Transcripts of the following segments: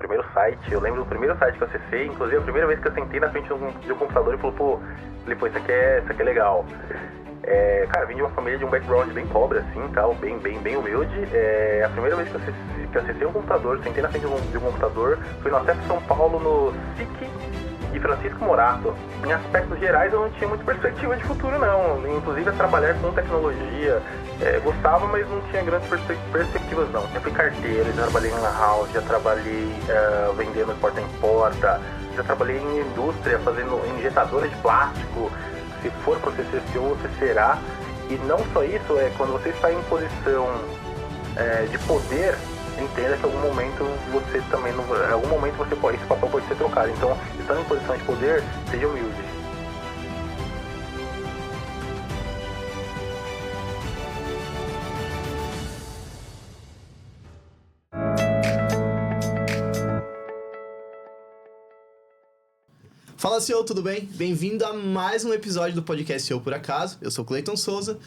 primeiro site, eu lembro do primeiro site que eu acessei, inclusive a primeira vez que eu sentei na frente de um computador e falou, isso aqui é legal. Cara, vim de uma família de um background bem pobre, assim, tal, bem humilde. A primeira vez que eu acessei um computador, sentei na frente de um computador, foi no Acesso São Paulo, no SIC de Francisco Morato. Em aspectos gerais, eu não tinha muita perspectiva de futuro, não. Inclusive, a trabalhar com tecnologia, gostava, mas não tinha grandes perspectivas, não. Já fui carteiro, já trabalhei em lan house, já trabalhei vendendo porta em porta, já trabalhei em indústria, fazendo injetadora de plástico. Se for para você ser CEO, você será. E não só isso, quando você está em posição de poder, entenda que em algum momento você também não, em algum momento esse papel pode ser trocado. Então, estando em posição de poder, seja humilde. Fala, CEO, tudo bem? Bem-vindo a mais um episódio do podcast CEO Por Acaso. Eu sou o Cleiton Souza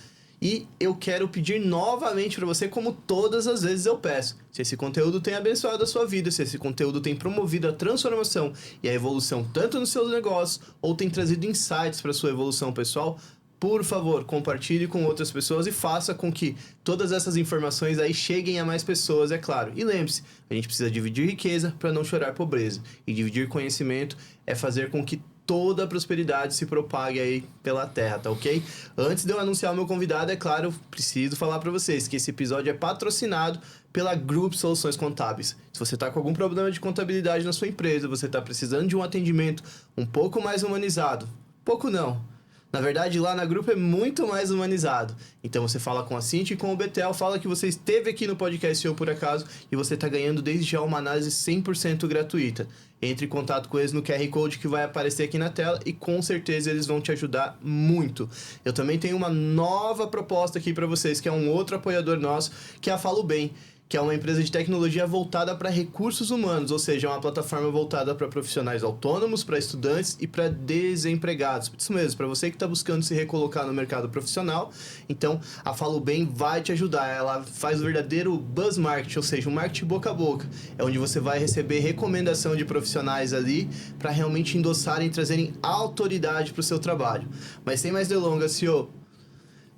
e eu quero pedir novamente para você, como todas as vezes eu peço, se esse conteúdo tem abençoado a sua vida, se esse conteúdo tem promovido a transformação e a evolução tanto nos seus negócios ou tem trazido insights para a sua evolução pessoal, por favor, compartilhe com outras pessoas e faça com que todas essas informações aí cheguem a mais pessoas, é claro. E lembre-se, a gente precisa dividir riqueza para não chorar pobreza. E dividir conhecimento é fazer com que toda a prosperidade se propague aí pela terra, tá ok? Antes de eu anunciar o meu convidado, é claro, eu preciso falar para vocês que esse episódio é patrocinado pela Group Soluções Contábeis. Se você está com algum problema de contabilidade na sua empresa, você está precisando de um atendimento um pouco mais humanizado, pouco não. Na verdade, lá na Grupo é muito mais humanizado. Então, você fala com a Cintia e com o Betel, fala que você esteve aqui no podcast CEO Por Acaso e você está ganhando desde já uma análise 100% gratuita. Entre em contato com eles no QR Code que vai aparecer aqui na tela e com certeza eles vão te ajudar muito. Eu também tenho uma nova proposta aqui para vocês, que é um outro apoiador nosso, que é a Falo Bem, que é uma empresa de tecnologia voltada para recursos humanos, ou seja, é uma plataforma voltada para profissionais autônomos, para estudantes e para desempregados. Isso mesmo, para você que está buscando se recolocar no mercado profissional, então a Falo Bem vai te ajudar. Ela faz o verdadeiro buzz marketing, ou seja, um marketing boca a boca. É onde você vai receber recomendação de profissionais ali para realmente endossarem e trazerem autoridade para o seu trabalho. Mas sem mais delongas, CEO,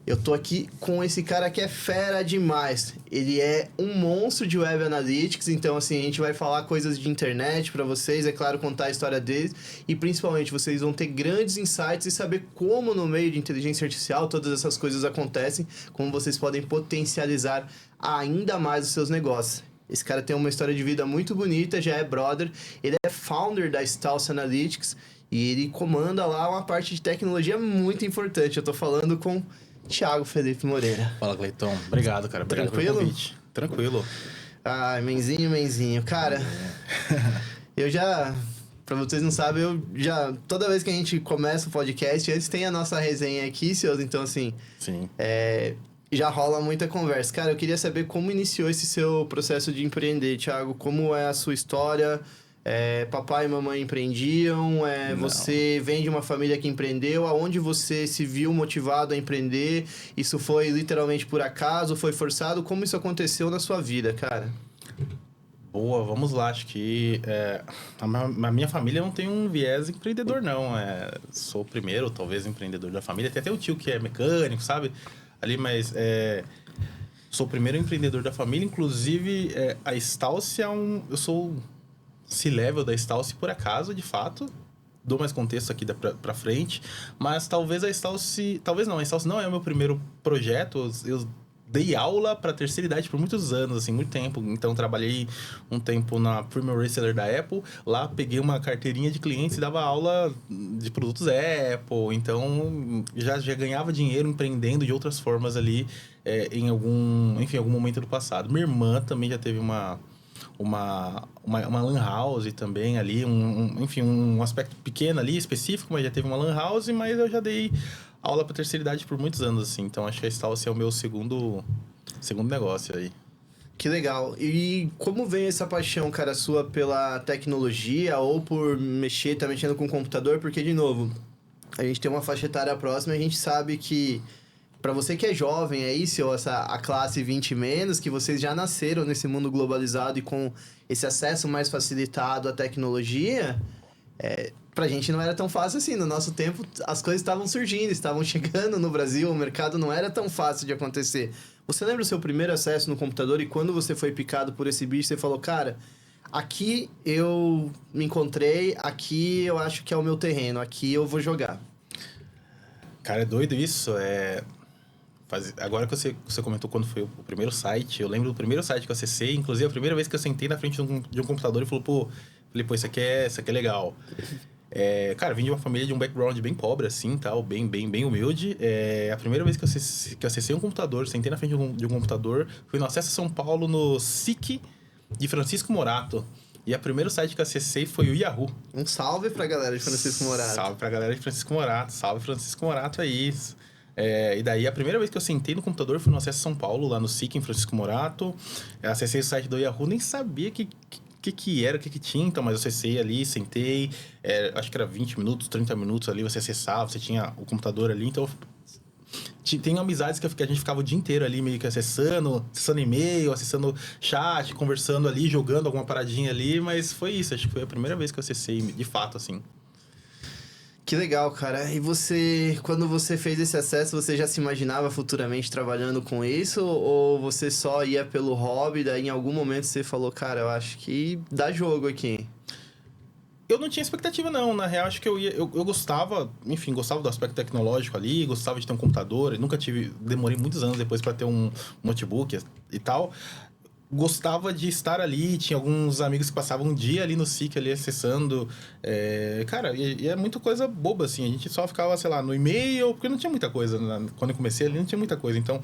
eu tô aqui com esse cara que é fera demais. Ele é um monstro de Web Analytics, então assim, a gente vai falar coisas de internet pra vocês, é claro, contar a história deles e principalmente vocês vão ter grandes insights e saber como no meio de inteligência artificial todas essas coisas acontecem, como vocês podem potencializar ainda mais os seus negócios. Esse cara tem uma história de vida muito bonita, já é brother, ele é founder da Stalce Analytics e ele comanda lá uma parte de tecnologia muito importante. Eu tô falando com Thiago Felipe Moreira. Fala, Cleiton. Obrigado, cara. Obrigado Tranquilo? pelo convite. Tranquilo. Ah, menzinho. Cara, eu já... Pra vocês não sabem, eu já... Toda vez que a gente começa o podcast, antes tem a nossa resenha aqui, seus. Então, assim... Sim. Já rola muita conversa. Cara, eu queria saber como iniciou esse seu processo de empreender, Thiago. Como é a sua história... papai e mamãe empreendiam, você vem de uma família que empreendeu, aonde você se viu motivado a empreender? Isso foi literalmente por acaso, foi forçado? Como isso aconteceu na sua vida, cara? Boa, vamos lá. Acho que a minha família não tem um viés empreendedor, não. Sou o primeiro, talvez, empreendedor da família. Tem até o tio que é mecânico, sabe? Ali, mas... sou o primeiro empreendedor da família. Inclusive, a Stalce eu sou... C-level da Stalce por acaso, de fato. Dou mais contexto aqui pra frente. Mas talvez a Stalce... Talvez não, a Stalce não é o meu primeiro projeto. Eu dei aula para terceira idade por muitos anos, assim, muito tempo. Então, trabalhei um tempo na Premium Reseller da Apple. Lá, peguei uma carteirinha de clientes e dava aula de produtos Apple. Então, já ganhava dinheiro empreendendo de outras formas ali em algum momento do passado. Minha irmã também já teve uma lan house também ali, um aspecto pequeno ali, específico, mas já teve uma lan house, mas eu já dei aula para terceira idade por muitos anos, assim, então acho que a Stalce é o meu segundo negócio aí. Que legal. E como vem essa paixão, cara, sua pela tecnologia ou por tá mexendo com o computador? Porque, de novo, a gente tem uma faixa etária próxima e a gente sabe que para você que é jovem aí, a classe 20 menos, que vocês já nasceram nesse mundo globalizado e com esse acesso mais facilitado à tecnologia, pra gente não era tão fácil assim. No nosso tempo, as coisas estavam surgindo, estavam chegando no Brasil, o mercado não era tão fácil de acontecer. Você lembra o seu primeiro acesso no computador e quando você foi picado por esse bicho, você falou, cara, aqui eu me encontrei, aqui eu acho que é o meu terreno, aqui eu vou jogar. Cara, é doido isso. Agora que você comentou quando foi o primeiro site, eu lembro do primeiro site que eu acessei, inclusive a primeira vez que eu sentei na frente de um computador e falei, pô, isso aqui é legal. Cara, vim de uma família de um background bem pobre, assim, tal, bem humilde. A primeira vez que eu acessei um computador, sentei na frente de um computador, foi no Acessa São Paulo, no SIC de Francisco Morato. E o primeiro site que eu acessei foi o Yahoo. Um salve pra galera de Francisco Morato. Salve pra galera de Francisco Morato. Salve Francisco Morato aí. E daí, a primeira vez que eu sentei no computador foi no Acessa São Paulo, lá no SIC, em Francisco Morato. Eu acessei o site do Yahoo, nem sabia o que era, o que tinha, então, mas eu acessei ali, sentei, acho que era 20 minutos, 30 minutos ali, você acessava, você tinha o computador ali, então tem amizades que a gente ficava o dia inteiro ali, meio que acessando e-mail, acessando chat, conversando ali, jogando alguma paradinha ali, mas foi isso, acho que foi a primeira vez que eu acessei, de fato, assim. Que legal, cara. E você, quando você fez esse acesso, você já se imaginava futuramente trabalhando com isso? Ou você só ia pelo hobby, daí em algum momento você falou, cara, eu acho que dá jogo aqui? Eu não tinha expectativa, não. Na real, acho que eu gostava, enfim, gostava do aspecto tecnológico ali, gostava de ter um computador. Demorei muitos anos depois para ter um notebook e tal. Gostava de estar ali, tinha alguns amigos que passavam um dia ali no SIC, ali acessando. Cara, e é muita coisa boba, assim. A gente só ficava, sei lá, no e-mail, porque não tinha muita coisa. Quando eu comecei ali, não tinha muita coisa. Então,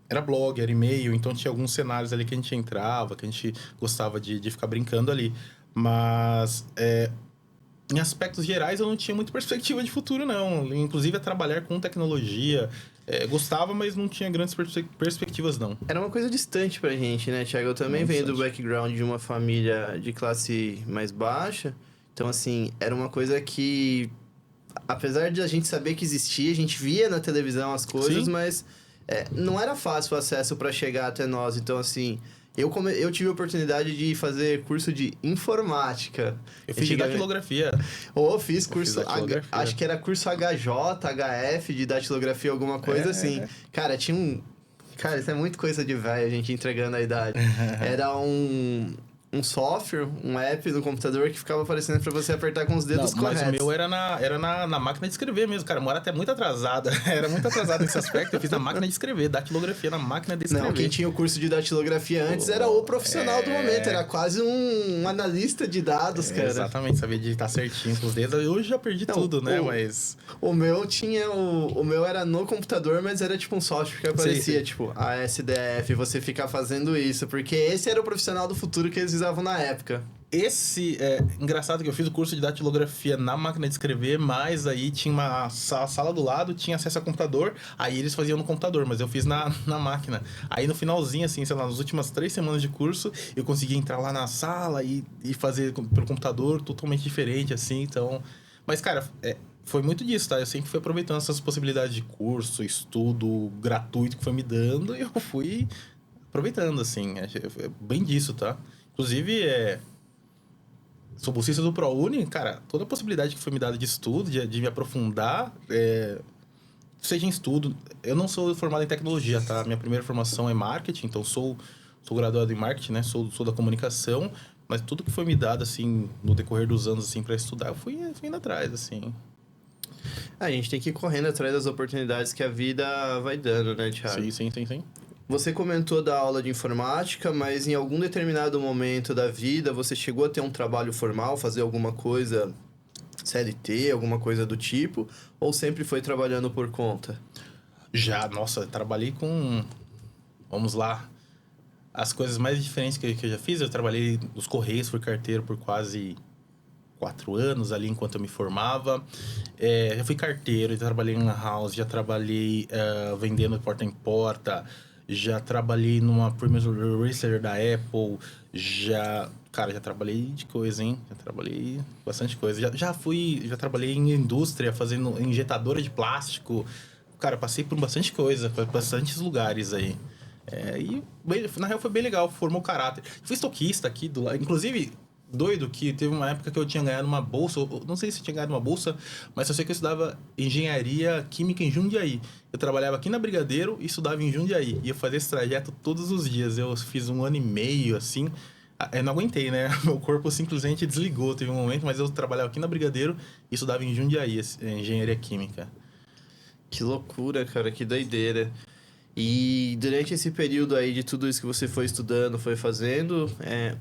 era blog, era e-mail, então tinha alguns cenários ali que a gente entrava, que a gente gostava de ficar brincando ali. Mas, em aspectos gerais, eu não tinha muita perspectiva de futuro, não. Inclusive, a trabalhar com tecnologia... gostava, mas não tinha grandes perspectivas, não. Era uma coisa distante pra gente, né, Thiago? Eu também venho do background de uma família de classe mais baixa. Então, assim, era uma coisa que... Apesar de a gente saber que existia, a gente via na televisão as coisas, sim, mas não era fácil o acesso pra chegar até nós. Então, assim... Eu tive a oportunidade de fazer curso de informática. Eu fiz de datilografia. Fiz curso... acho que era curso HJ, HF, de datilografia, alguma coisa assim. Cara, tinha um... Cara, isso é muito coisa de velho, a gente entregando a idade. Era um software, um app no computador que ficava aparecendo pra você apertar com os dedos corretos. Mas o meu era na máquina de escrever mesmo, cara. Era até muito atrasada. Era muito atrasado nesse aspecto. Eu fiz na máquina de escrever, datilografia na máquina de escrever. Não, quem tinha o curso de datilografia antes era o profissional do momento. Era quase um analista de dados, cara. Exatamente, sabia digitar certinho com os dedos. Eu já perdi tudo, né? Mas... O meu tinha... O meu era no computador, mas era tipo um software que aparecia, sim. Tipo, ASDF, você ficar fazendo isso. Porque esse era o profissional do futuro que eles usavam na época. Engraçado que eu fiz o curso de datilografia na máquina de escrever, mas aí tinha uma sala do lado, tinha acesso a computador, aí eles faziam no computador, mas eu fiz na máquina. Aí no finalzinho, assim, sei lá, nas últimas 3 semanas de curso, eu consegui entrar lá na sala e fazer pelo computador totalmente diferente, assim, então... Mas, cara, foi muito disso, tá? Eu sempre fui aproveitando essas possibilidades de curso, estudo gratuito que foi me dando, e eu fui aproveitando, assim, é bem disso, tá? Inclusive, sou bolsista do ProUni, cara, toda a possibilidade que foi me dada de estudo, de me aprofundar, seja em estudo. Eu não sou formado em tecnologia, tá? Minha primeira formação é marketing, então sou graduado em marketing, né? Sou da comunicação, mas tudo que foi me dado, assim, no decorrer dos anos, assim, para estudar, eu fui indo atrás, assim. A gente tem que ir correndo atrás das oportunidades que a vida vai dando, né, Thiago? Sim. Você comentou da aula de informática, mas em algum determinado momento da vida você chegou a ter um trabalho formal, fazer alguma coisa CLT, alguma coisa do tipo, ou sempre foi trabalhando por conta? Nossa, trabalhei com... Vamos lá. As coisas mais diferentes que eu já fiz, eu trabalhei nos Correios, fui carteiro por quase 4 anos ali enquanto eu me formava. Já fui carteiro, já trabalhei em house, já trabalhei vendendo porta em porta, já trabalhei numa premium reseller da Apple, já trabalhei de coisa, hein? Já trabalhei bastante coisa. Já trabalhei em indústria, fazendo injetadora de plástico. Cara, passei por bastante coisa, por bastantes lugares aí. Na real foi bem legal, formou caráter. Fui estoquista aqui do lado. Inclusive, doido que teve uma época que eu tinha ganhado uma bolsa. Não sei se eu tinha ganhado uma bolsa, mas eu sei que eu estudava engenharia química em Jundiaí. Eu trabalhava aqui na Brigadeiro e estudava em Jundiaí. E eu fazia esse trajeto todos os dias. Eu fiz 1 ano e meio, assim. Eu não aguentei, né? Meu corpo simplesmente desligou. Teve um momento, mas eu trabalhava aqui na Brigadeiro e estudava em Jundiaí, engenharia química. Que loucura, cara, que doideira. E durante esse período aí de tudo isso que você foi estudando, foi fazendo,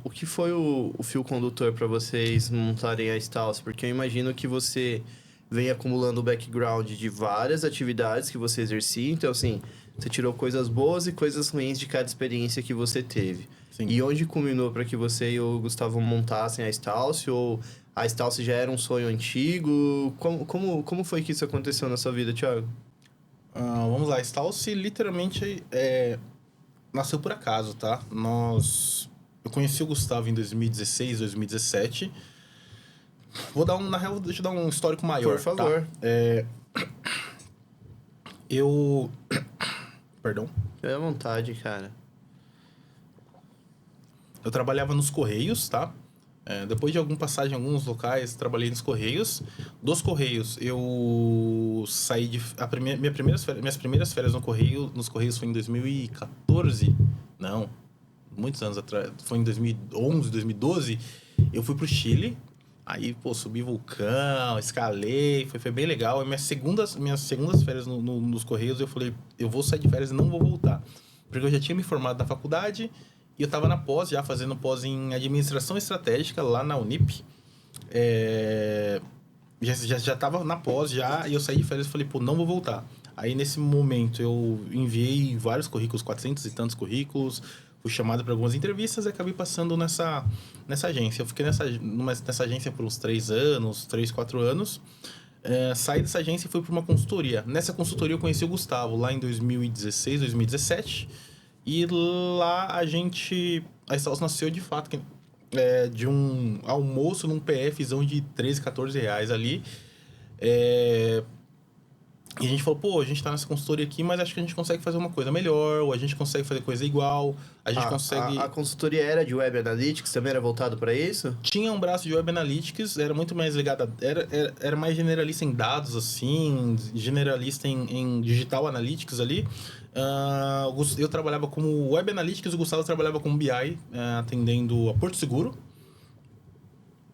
o que foi o fio condutor para vocês montarem a Stauss? Porque eu imagino que você vem acumulando o background de várias atividades que você exercia. Então, assim, você tirou coisas boas e coisas ruins de cada experiência que você teve. Sim. E onde culminou para que você e o Gustavo montassem a Stauss? Ou a Stauss já era um sonho antigo? Como foi que isso aconteceu na sua vida, Thiago? Vamos lá, Stauss literalmente nasceu por acaso, tá? Eu conheci o Gustavo em 2016, 2017. Na real, deixa eu dar um histórico maior. Por favor. Tá? Perdão. Fique à vontade, cara. Eu trabalhava nos Correios, tá? Depois de alguma passagem em alguns locais, trabalhei nos Correios. Dos Correios, eu saí de... Minhas primeiras férias nos Correios foi em 2014. Não, muitos anos atrás. Foi em 2011, 2012. Eu fui pro Chile. Aí, subi vulcão, escalei. Foi bem legal. E minhas segundas férias nos Correios, eu falei, eu vou sair de férias e não vou voltar. Porque eu já tinha me formado na faculdade... E eu estava na pós, já fazendo pós em administração estratégica lá na Unip. Já estava na pós já, e eu saí de férias e falei, não vou voltar. Aí, nesse momento, eu enviei vários currículos, 400 e tantos currículos, fui chamado para algumas entrevistas e acabei passando nessa agência. Eu fiquei nessa agência por uns 3, 4 anos. Saí dessa agência e fui para uma consultoria. Nessa consultoria eu conheci o Gustavo lá em 2016, 2017. E lá a Stauss nasceu de fato de um almoço num PFzão de 13, 14 reais ali. E a gente falou, a gente tá nessa consultoria aqui, mas acho que a gente consegue fazer uma coisa melhor, ou a gente consegue fazer coisa igual, a gente consegue... A consultoria era de Web Analytics, também era voltado para isso? Tinha um braço de Web Analytics, era muito mais ligado era mais generalista em dados, assim, generalista em Digital Analytics ali. Eu trabalhava como Web Analytics, o Gustavo trabalhava como BI, atendendo a Porto Seguro.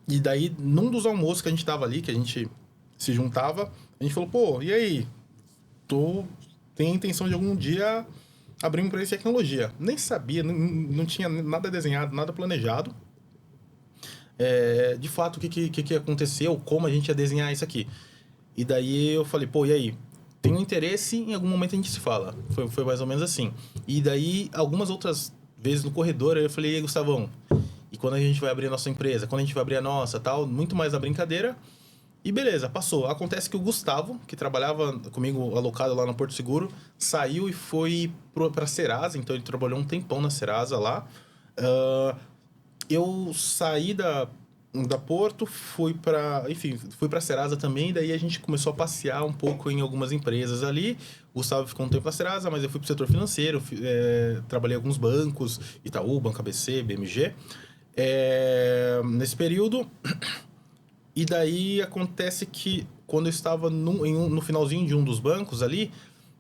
E daí, num dos almoços que a gente tava ali, que a gente se juntava, a gente falou, e aí? Tenho a intenção de algum dia abrir uma empresa de tecnologia. Nem sabia, não tinha nada desenhado, nada planejado. De fato, o que aconteceu, como a gente ia desenhar isso aqui. E daí eu falei, e aí? Tenho interesse, em algum momento a gente se fala. Foi mais ou menos assim. E daí, algumas outras vezes no corredor, eu falei, e aí, Gustavão, e quando a gente vai abrir a nossa empresa? Quando a gente vai abrir a nossa, tal? Muito mais na brincadeira. E beleza, passou. Acontece que o Gustavo, que trabalhava comigo alocado lá no Porto Seguro, saiu e foi pra Serasa. Então, ele trabalhou um tempão na Serasa lá. Eu saí da Porto, fui pra Serasa também, daí a gente começou a passear um pouco em algumas empresas ali. O Gustavo ficou um tempo na Serasa, mas eu fui pro setor financeiro, trabalhei em alguns bancos, Itaú, Banco ABC, BMG. Nesse período, e daí acontece que quando eu estava no finalzinho de um dos bancos ali,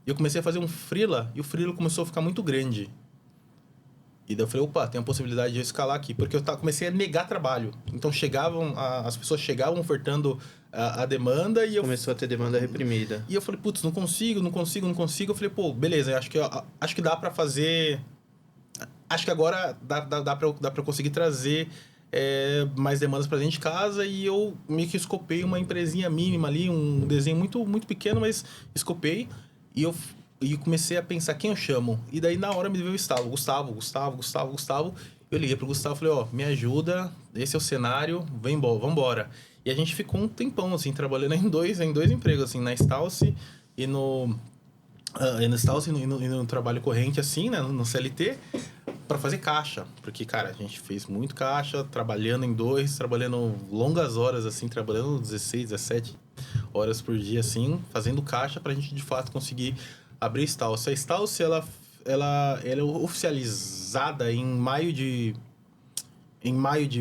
eu comecei a fazer um freela, e o freela começou a ficar muito grande. E daí eu falei, tem a possibilidade de eu escalar aqui. Porque eu comecei a negar trabalho. Então as pessoas chegavam ofertando a demanda e eu... Começou a ter demanda reprimida. E eu falei, não consigo. Eu falei, beleza, acho que dá pra fazer... Acho que agora dá pra conseguir trazer mais demandas pra dentro de casa. E eu meio que escopei uma empresinha mínima ali, um desenho muito, muito pequeno, mas escopei. E comecei a pensar, quem eu chamo? E daí, na hora, me veio o estalo. Gustavo. Eu liguei pro Gustavo e falei, me ajuda, esse é o cenário, vambora. E a gente ficou um tempão, assim, trabalhando em dois empregos, assim, na Stauss e no trabalho corrente, assim, né, no CLT, para fazer caixa. Porque, cara, a gente fez muito caixa, trabalhando longas horas, assim, trabalhando 16, 17 horas por dia, assim, fazendo caixa pra gente, de fato, conseguir abrir a Stauss. A Stauss, ela ela é oficializada em maio de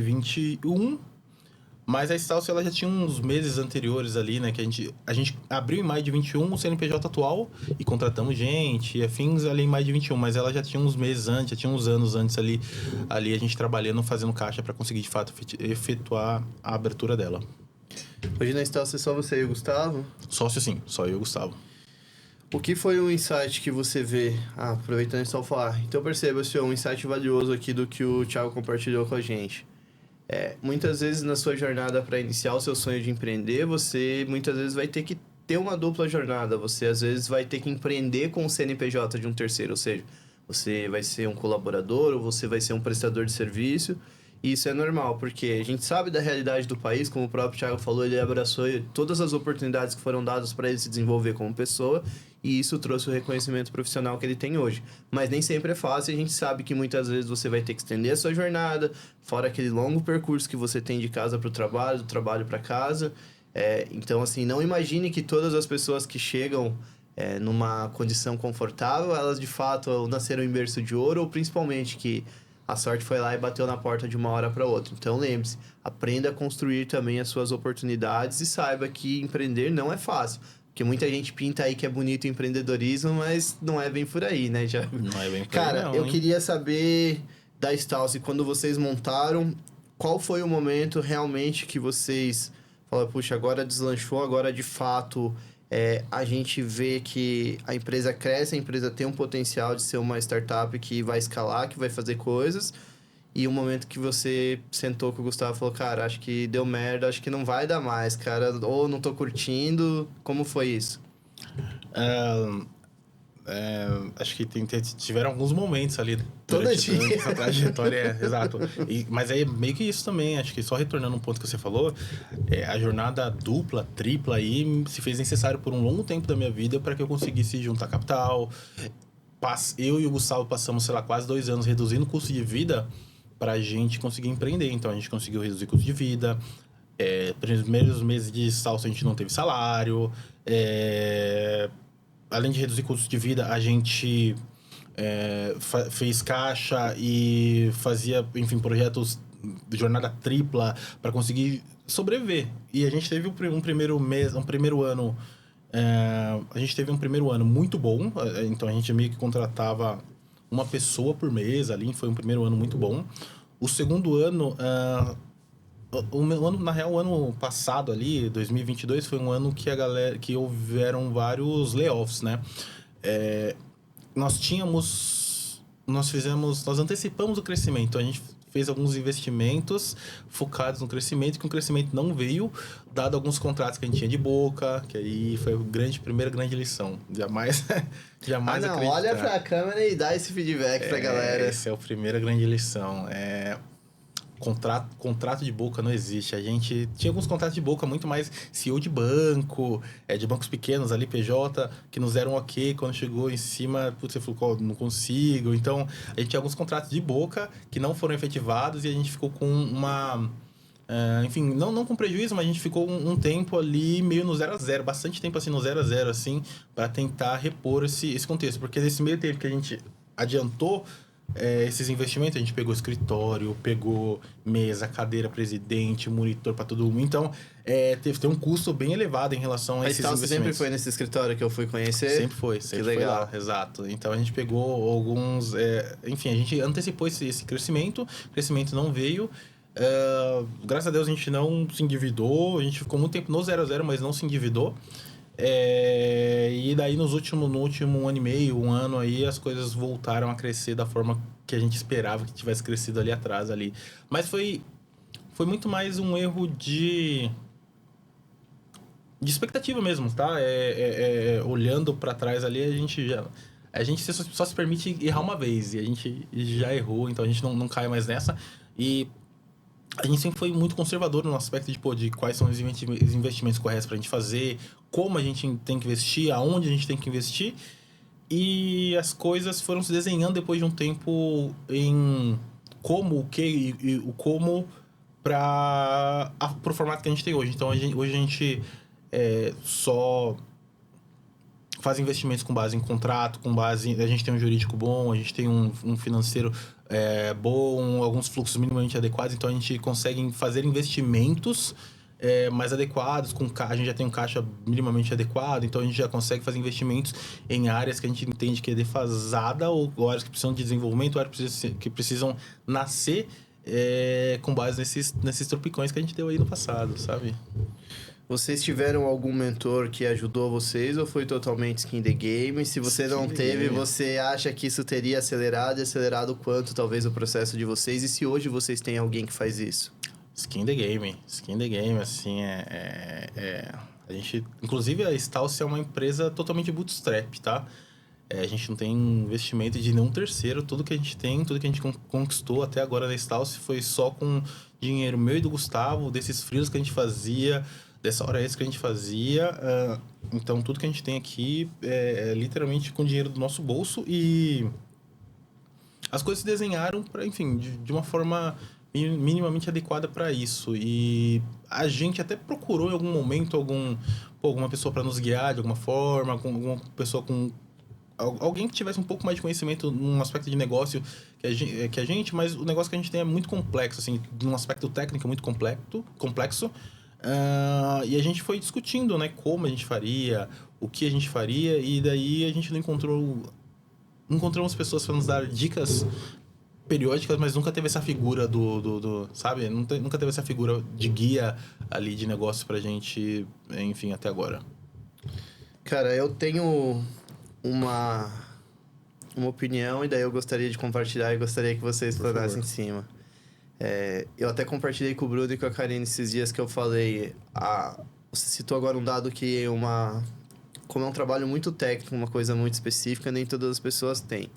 21, mas a Estácio ela já tinha uns meses anteriores ali, né? Que a gente abriu em maio de 21 o CNPJ atual e contratamos gente e afins ali em maio de 21, mas ela já tinha uns meses antes, já tinha uns anos antes ali a gente trabalhando, fazendo caixa para conseguir de fato efetuar a abertura dela. Hoje na Estácio é só você e o Gustavo? Sócio sim, só eu e o Gustavo. O que foi um insight que você vê? Aproveitando só falar. Então perceba, senhor, um insight valioso aqui do que o Thiago compartilhou com a gente. Muitas vezes na sua jornada para iniciar o seu sonho de empreender, você muitas vezes vai ter que ter uma dupla jornada. Você às vezes vai ter que empreender com o CNPJ de um terceiro, ou seja, você vai ser um colaborador ou você vai ser um prestador de serviço. E isso é normal, porque a gente sabe da realidade do país, como o próprio Thiago falou, ele abraçou todas as oportunidades que foram dadas para ele se desenvolver como pessoa, e isso trouxe o reconhecimento profissional que ele tem hoje. Mas nem sempre é fácil, a gente sabe que muitas vezes você vai ter que estender a sua jornada, fora aquele longo percurso que você tem de casa para o trabalho, do trabalho para casa. Então, assim, não imagine que todas as pessoas que chegam numa condição confortável, elas de fato nasceram em berço de ouro, ou principalmente que a sorte foi lá e bateu na porta de uma hora para outra. Então, lembre-se, aprenda a construir também as suas oportunidades e saiba que empreender não é fácil. Porque muita gente pinta aí que é bonito o empreendedorismo, mas não é bem por aí, né, já? Não é bem por Cara, aí, não, eu hein? queria saber da Stalce, quando vocês montaram, qual foi o momento realmente que vocês falaram, puxa, agora deslanchou, agora de fato a gente vê que a empresa cresce, a empresa tem um potencial de ser uma startup que vai escalar, que vai fazer coisas, e o momento que você sentou com o Gustavo e falou, cara, acho que deu merda, acho que não vai dar mais, cara, ou não tô curtindo, como foi isso? Acho que tiveram alguns momentos ali Todo durante dia. essa trajetória, exato. Mas é meio que isso também, acho que só retornando um ponto que você falou, a jornada dupla, tripla aí se fez necessário por um longo tempo da minha vida para que eu conseguisse juntar capital. Eu e o Gustavo passamos, sei lá, quase 2 anos reduzindo o custo de vida pra gente conseguir empreender. Então a gente conseguiu reduzir o custo de vida. Primeiros meses de salsa a gente não teve salário. Além de reduzir custos de vida, a gente fez caixa e fazia, enfim, projetos de jornada tripla para conseguir sobreviver. E a gente teve um primeiro ano. A gente teve um primeiro ano muito bom, então a gente meio que contratava uma pessoa por mês ali, foi um primeiro ano muito bom. O segundo ano, na real, o ano passado ali, 2022, foi um ano que houveram vários layoffs, né? Nós antecipamos o crescimento, a gente fez alguns investimentos focados no crescimento, que o crescimento não veio, dado alguns contratos que a gente tinha de boca, que aí foi a primeira grande lição. Jamais acreditar. Olha pra câmera e dá esse feedback pra galera. Essa é a primeira grande lição. Contrato de boca não existe. A gente tinha alguns contratos de boca, muito mais CEO de banco, de bancos pequenos ali, PJ, que nos deram ok. Quando chegou em cima, você falou, não consigo. Então, a gente tinha alguns contratos de boca que não foram efetivados e a gente ficou com uma... enfim, não com prejuízo, mas a gente ficou um tempo ali meio no 0-0, bastante tempo assim no 0-0, assim, para tentar repor esse contexto. Porque nesse meio tempo que a gente adiantou esses investimentos, a gente pegou escritório, pegou mesa, cadeira, presidente, monitor para todo mundo. Então, tem um custo bem elevado em relação a esses investimentos. Sempre foi nesse escritório que eu fui conhecer? Sempre foi lá, exato. Então, a gente pegou alguns... enfim, a gente antecipou esse crescimento, o crescimento não veio. Graças a Deus, a gente não se endividou, a gente ficou muito tempo no 0-0, mas não se endividou. E daí no último ano e meio, um ano aí, as coisas voltaram a crescer da forma que a gente esperava que tivesse crescido ali atrás ali. Mas foi muito mais um erro de expectativa mesmo, tá? Olhando para trás ali, a gente só se permite errar uma vez, e a gente já errou, então a gente não cai mais nessa. E a gente sempre foi muito conservador no aspecto de quais são os investimentos corretos para a gente fazer, como a gente tem que investir, aonde a gente tem que investir. E as coisas foram se desenhando depois de um tempo em como, o que e o como para o formato que a gente tem hoje. Então, hoje a gente só faz investimentos com base em contrato, com base... A gente tem um jurídico bom, a gente tem um financeiro bom, alguns fluxos minimamente adequados, então a gente consegue fazer investimentos mais adequados, a gente já tem um caixa minimamente adequado, então a gente já consegue fazer investimentos em áreas que a gente entende que é defasada, ou áreas que precisam de desenvolvimento, ou áreas que precisam nascer com base nesses tropicões que a gente deu aí no passado, sabe? Vocês tiveram algum mentor que ajudou vocês ou foi totalmente skin the game? Se você não teve, você acha que isso teria acelerado e acelerado quanto talvez o processo de vocês? E se hoje vocês têm alguém que faz isso? Skin the game, assim, a gente... Inclusive, a Stalce é uma empresa totalmente bootstrap, tá? A gente não tem investimento de nenhum terceiro. Tudo que a gente tem, tudo que a gente conquistou até agora na Stalce foi só com dinheiro meu e do Gustavo, desses freelas que a gente fazia, dessa hora extra que a gente fazia. Então, tudo que a gente tem aqui é literalmente com dinheiro do nosso bolso. E as coisas se desenharam, enfim, de uma forma minimamente adequada para isso. E a gente até procurou em algum momento alguma pessoa para nos guiar de alguma forma, alguma pessoa alguém que tivesse um pouco mais de conhecimento num aspecto de negócio que a gente, mas o negócio que a gente tem é muito complexo, assim, num aspecto técnico muito complexo. E a gente foi discutindo, né, como a gente faria, o que a gente faria, e daí a gente não encontramos pessoas para nos dar dicas periódicas, mas nunca teve essa figura sabe? Nunca teve essa figura de guia ali de negócio pra gente, enfim, até agora. Cara, eu tenho uma opinião e daí eu gostaria de compartilhar e gostaria que você explorasse em cima. Eu até compartilhei com o Bruno e com a Karine esses dias que eu falei. Você citou agora um dado que como é um trabalho muito técnico, uma coisa muito específica, nem todas as pessoas têm.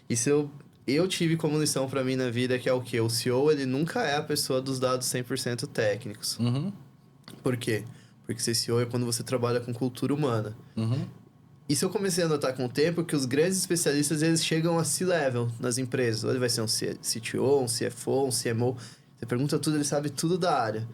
Isso eu tive como lição pra mim na vida, que é o quê? O CEO, ele nunca é a pessoa dos dados 100% técnicos. Por quê? Porque ser CEO é quando você trabalha com cultura humana. Isso eu comecei a notar com o tempo, que os grandes especialistas, eles chegam a C-level nas empresas. Ou ele vai ser um CTO, um CFO, um CMO. Você pergunta tudo, ele sabe tudo da área.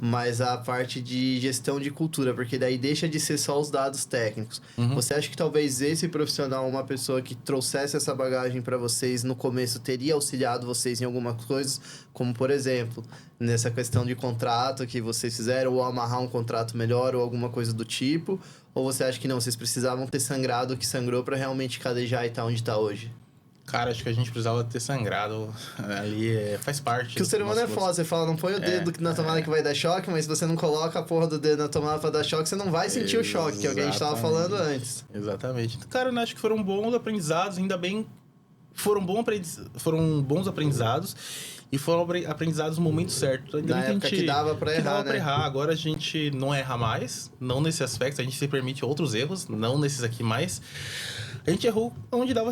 Mas a parte de gestão de cultura, porque daí deixa de ser só os dados técnicos. Você acha que talvez esse profissional, uma pessoa que trouxesse essa bagagem para vocês no começo, teria auxiliado vocês em algumas coisas? Como, por exemplo, nessa questão de contrato que vocês fizeram, ou amarrar um contrato melhor, ou alguma coisa do tipo? Ou você acha que não, vocês precisavam ter sangrado o que sangrou para realmente cadejar e estar onde está hoje? Cara, acho que a gente precisava ter sangrado ali, faz parte. Porque o ser humano é foda, você fala, não põe o dedo na tomada que vai dar choque, mas se você não coloca a porra do dedo na tomada pra dar choque, você não vai sentir o choque, que é o que a gente tava falando antes. Exatamente. Cara, eu acho que foram bons aprendizados, ainda bem, foram bons aprendizados e foram aprendizados no momento certo. Ainda na época que dava pra errar, né? Agora a gente não erra mais, não nesse aspecto, a gente se permite outros erros, não nesses aqui mais. A gente errou onde dava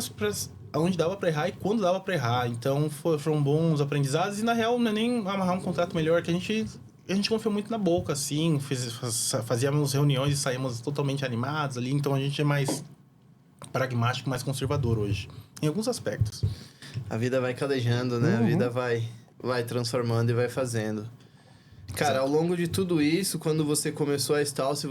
pra errar e quando dava pra errar. Então, foram bons aprendizados. E, na real, não é nem amarrar um contrato melhor, que a gente confiou muito na boca, assim. Fazíamos reuniões e saímos totalmente animados ali. Então, a gente é mais pragmático, mais conservador hoje. Em alguns aspectos. A vida vai calejando, né? A vida vai transformando e vai fazendo. Cara, ao longo de tudo isso, quando você começou a Stalce,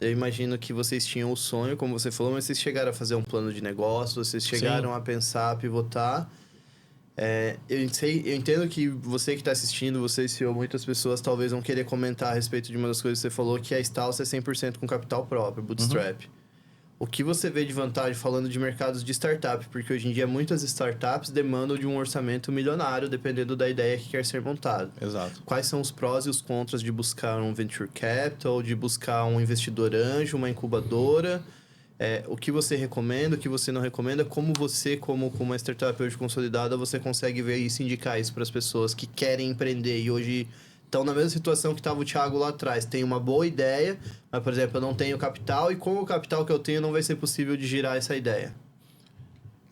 eu imagino que vocês tinham o sonho, como você falou, mas vocês chegaram a fazer um plano de negócio, vocês chegaram a pensar, a pivotar. Eu entendo que você que está assistindo, você e CEO, muitas pessoas talvez vão querer comentar a respeito de uma das coisas que você falou, que a Stalce é 100% com capital próprio, bootstrap. O que você vê de vantagem falando de mercados de startup? Porque hoje em dia muitas startups demandam de um orçamento milionário, dependendo da ideia que quer ser montada. Exato. Quais são os prós e os contras de buscar um venture capital, de buscar um investidor anjo, uma incubadora? O que você recomenda, o que você não recomenda? Como você, como uma startup hoje consolidada, você consegue ver isso e indicar isso para as pessoas que querem empreender e hoje estão na mesma situação que estava o Thiago lá atrás. Tem uma boa ideia, mas, por exemplo, eu não tenho capital e com o capital que eu tenho não vai ser possível de girar essa ideia.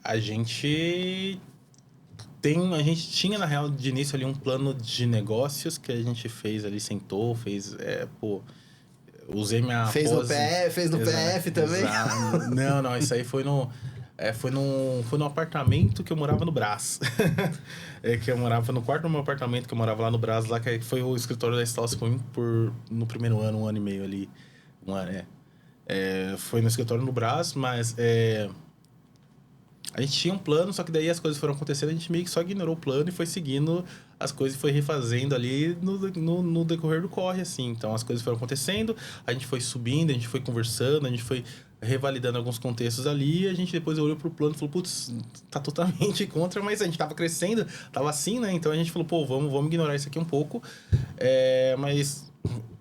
A gente tinha, na real, de início ali um plano de negócios que a gente fez ali, sentou, fez, usei minha Fez pose. Fez no PF também? Não, isso aí foi no apartamento que eu morava no Brás. Que eu morava no quarto do meu apartamento, que eu morava lá no Brás, lá que foi o escritório da Stalce no primeiro ano, um ano e meio ali. Foi no escritório no Brás, mas a gente tinha um plano, só que daí as coisas foram acontecendo, a gente meio que só ignorou o plano e foi seguindo as coisas e foi refazendo ali no decorrer do corre, assim. Então, as coisas foram acontecendo, a gente foi subindo, a gente foi conversando, a gente foi revalidando alguns contextos ali, e a gente depois olhou pro plano e falou, putz, tá totalmente contra, mas a gente tava crescendo, tava assim, né? Então, a gente falou, pô, vamos ignorar isso aqui um pouco. Mas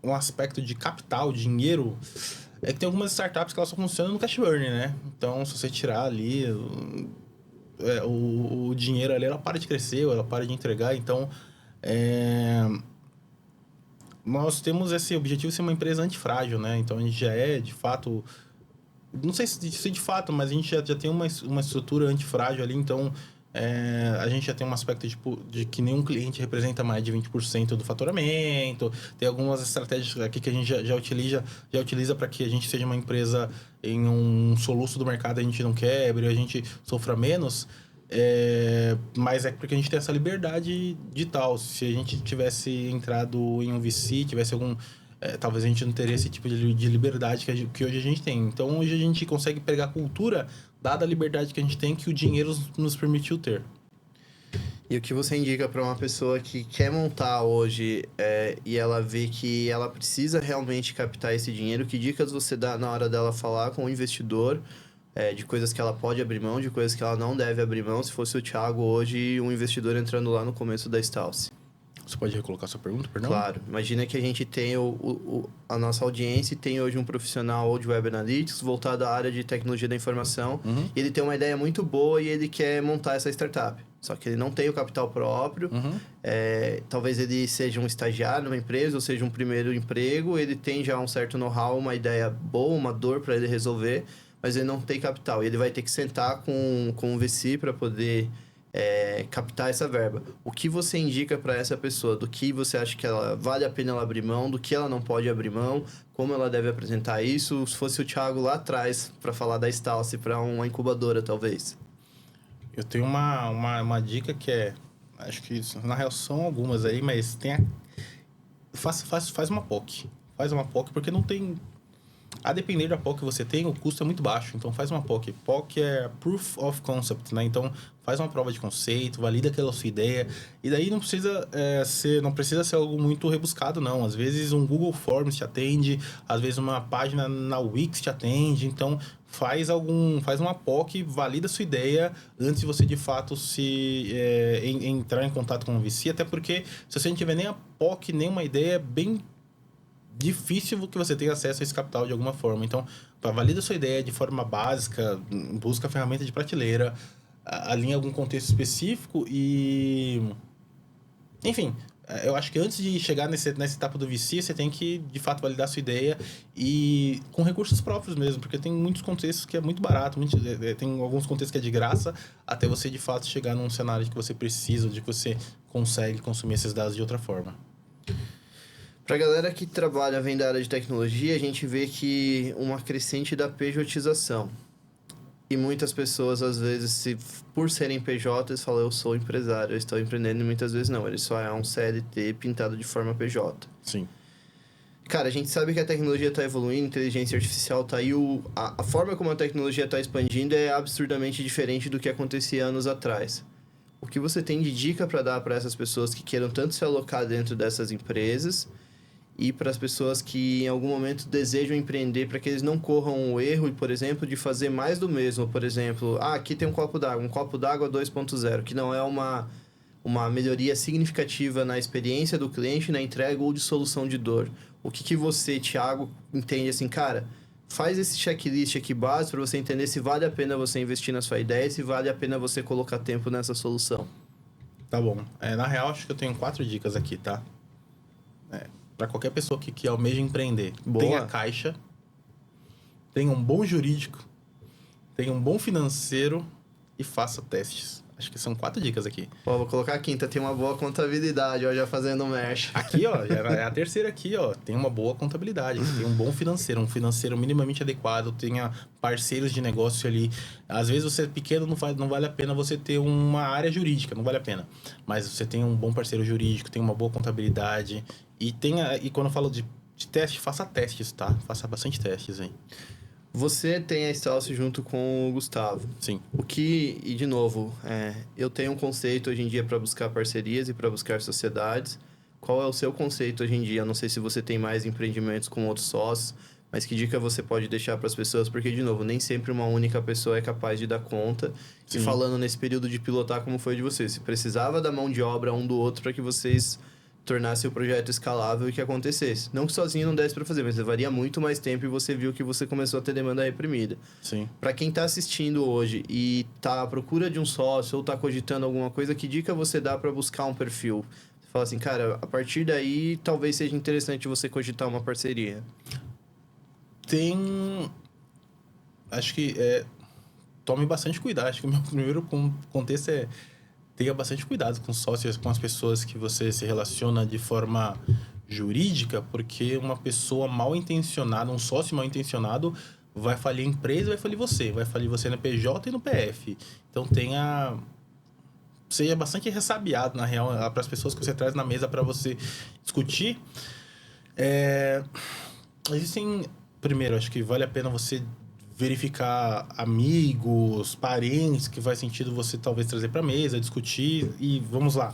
um aspecto de capital, dinheiro... É que tem algumas startups que elas só funcionam no cash burn, né? Então, se você tirar ali o dinheiro ali, ela para de crescer, ela para de entregar. Então, nós temos esse objetivo de ser uma empresa antifrágil, né? Então, a gente já é, de fato... Não sei se de fato, mas a gente já tem uma estrutura antifrágil ali. Então, a gente já tem um aspecto de que nenhum cliente representa mais de 20% do faturamento. Tem algumas estratégias aqui que a gente já utiliza para que a gente seja uma empresa em um soluço do mercado, a gente não quebre, a gente sofra menos. Mas é porque a gente tem essa liberdade de tal. Se a gente tivesse entrado em um VC, tivesse algum... talvez a gente não teria esse tipo de liberdade que hoje a gente tem. Então, hoje a gente consegue pegar a cultura, dada a liberdade que a gente tem, que o dinheiro nos permitiu ter. E o que você indica para uma pessoa que quer montar hoje e ela vê que ela precisa realmente captar esse dinheiro? Que dicas você dá na hora dela falar com o investidor de coisas que ela pode abrir mão, de coisas que ela não deve abrir mão? Se fosse o Thiago hoje, um investidor entrando lá no começo da Stalce. Você pode recolocar sua pergunta, perdão? Claro. Imagina que a gente tem a nossa audiência e tem hoje um profissional de Web Analytics voltado à área de tecnologia da informação. Uhum. E ele tem uma ideia muito boa e ele quer montar essa startup. Só que ele não tem o capital próprio. Uhum. Talvez ele seja um estagiário numa empresa ou seja um primeiro emprego. Ele tem já um certo know-how, uma ideia boa, uma dor para ele resolver, mas ele não tem capital. E ele vai ter que sentar com o VC para poder... captar essa verba. O que você indica para essa pessoa? Do que você acha que ela vale a pena ela abrir mão? Do que ela não pode abrir mão? Como ela deve apresentar isso? Se fosse o Thiago lá atrás para falar da Stalce para uma incubadora, talvez. Eu tenho uma dica que acho que na real são algumas aí, mas faz uma POC. Faz uma POC porque não tem... A depender da POC que você tem, o custo é muito baixo. Então, faz uma POC. POC é Proof of Concept, né? Então, faz uma prova de conceito, valida aquela sua ideia. E daí não precisa ser algo muito rebuscado, não. Às vezes, um Google Forms te atende. Às vezes, uma página na Wix te atende. Então, faz uma POC, valida a sua ideia antes de você, de fato, entrar em contato com o VC. Até porque, se você não tiver nem a POC, nem uma ideia, é bem... difícil que você tenha acesso a esse capital de alguma forma. Então, valida a sua ideia de forma básica, busca a ferramenta de prateleira, alinha algum contexto específico e... Enfim, eu acho que antes de chegar nessa etapa do VC, você tem que, de fato, validar a sua ideia e com recursos próprios mesmo, porque tem muitos contextos que é muito barato, tem alguns contextos que é de graça, até você, de fato, chegar num cenário de que você precisa, de que você consegue consumir esses dados de outra forma. Para a galera que trabalha, vem da área de tecnologia, a gente vê que uma crescente da pejotização. E muitas pessoas, às vezes, por serem PJ, eles falam, eu sou empresário, eu estou empreendendo, e muitas vezes não. Ele só é um CLT pintado de forma PJ. Sim. Cara, a gente sabe que a tecnologia está evoluindo, a inteligência artificial está aí, a forma como a tecnologia está expandindo é absurdamente diferente do que acontecia anos atrás. O que você tem de dica para dar para essas pessoas que queiram tanto se alocar dentro dessas empresas e para as pessoas que em algum momento desejam empreender, para que eles não corram o erro, por exemplo, de fazer mais do mesmo? Por exemplo, aqui tem um copo d'água 2.0, que não é uma melhoria significativa na experiência do cliente, na entrega ou de solução de dor. O que você, Thiago, entende assim, cara, faz esse checklist aqui básico para você entender se vale a pena você investir na sua ideia e se vale a pena você colocar tempo nessa solução. Tá bom. Na real, acho que eu tenho 4 dicas aqui, tá? Para qualquer pessoa que almeja empreender. Boa. Tenha caixa, tenha um bom jurídico, tenha um bom financeiro e faça testes. Acho que são 4 dicas aqui. Vou colocar a quinta, tem uma boa contabilidade, já fazendo merch. Aqui, é a terceira aqui, tem uma boa contabilidade, tem um bom financeiro, um financeiro minimamente adequado, tenha parceiros de negócio ali. Às vezes você é pequeno, não vale a pena você ter uma área jurídica, não vale a pena. Mas você tem um bom parceiro jurídico, tem uma boa contabilidade e quando eu falo de teste, faça testes, tá? Faça bastante testes aí. Você tem a Stalce junto com o Gustavo. Sim. E de novo, eu tenho um conceito hoje em dia para buscar parcerias e para buscar sociedades. Qual é o seu conceito hoje em dia? Eu não sei se você tem mais empreendimentos com outros sócios, mas que dica você pode deixar para as pessoas? Porque, de novo, nem sempre uma única pessoa é capaz de dar conta. Sim. E falando nesse período de pilotar, como foi de vocês? Se precisava da mão de obra um do outro para que vocês tornassem o projeto escalável e que acontecesse. Não que sozinho não desse para fazer, mas levaria muito mais tempo e você viu que você começou a ter demanda reprimida. Sim. Para quem está assistindo hoje e está à procura de um sócio ou está cogitando alguma coisa, que dica você dá para buscar um perfil? Você fala assim, cara, a partir daí talvez seja interessante você cogitar uma parceria. Acho que tome bastante cuidado. Acho que o meu primeiro contexto é tenha bastante cuidado com sócios, com as pessoas que você se relaciona de forma jurídica, porque uma pessoa mal intencionada, um sócio mal intencionado, vai falir a empresa e vai falir você no PJ e no PF. Então seja bastante ressabiado, na real, para as pessoas que você traz na mesa para você discutir. Primeiro, acho que vale a pena você verificar amigos, parentes, que faz sentido você talvez trazer para a mesa, discutir e vamos lá.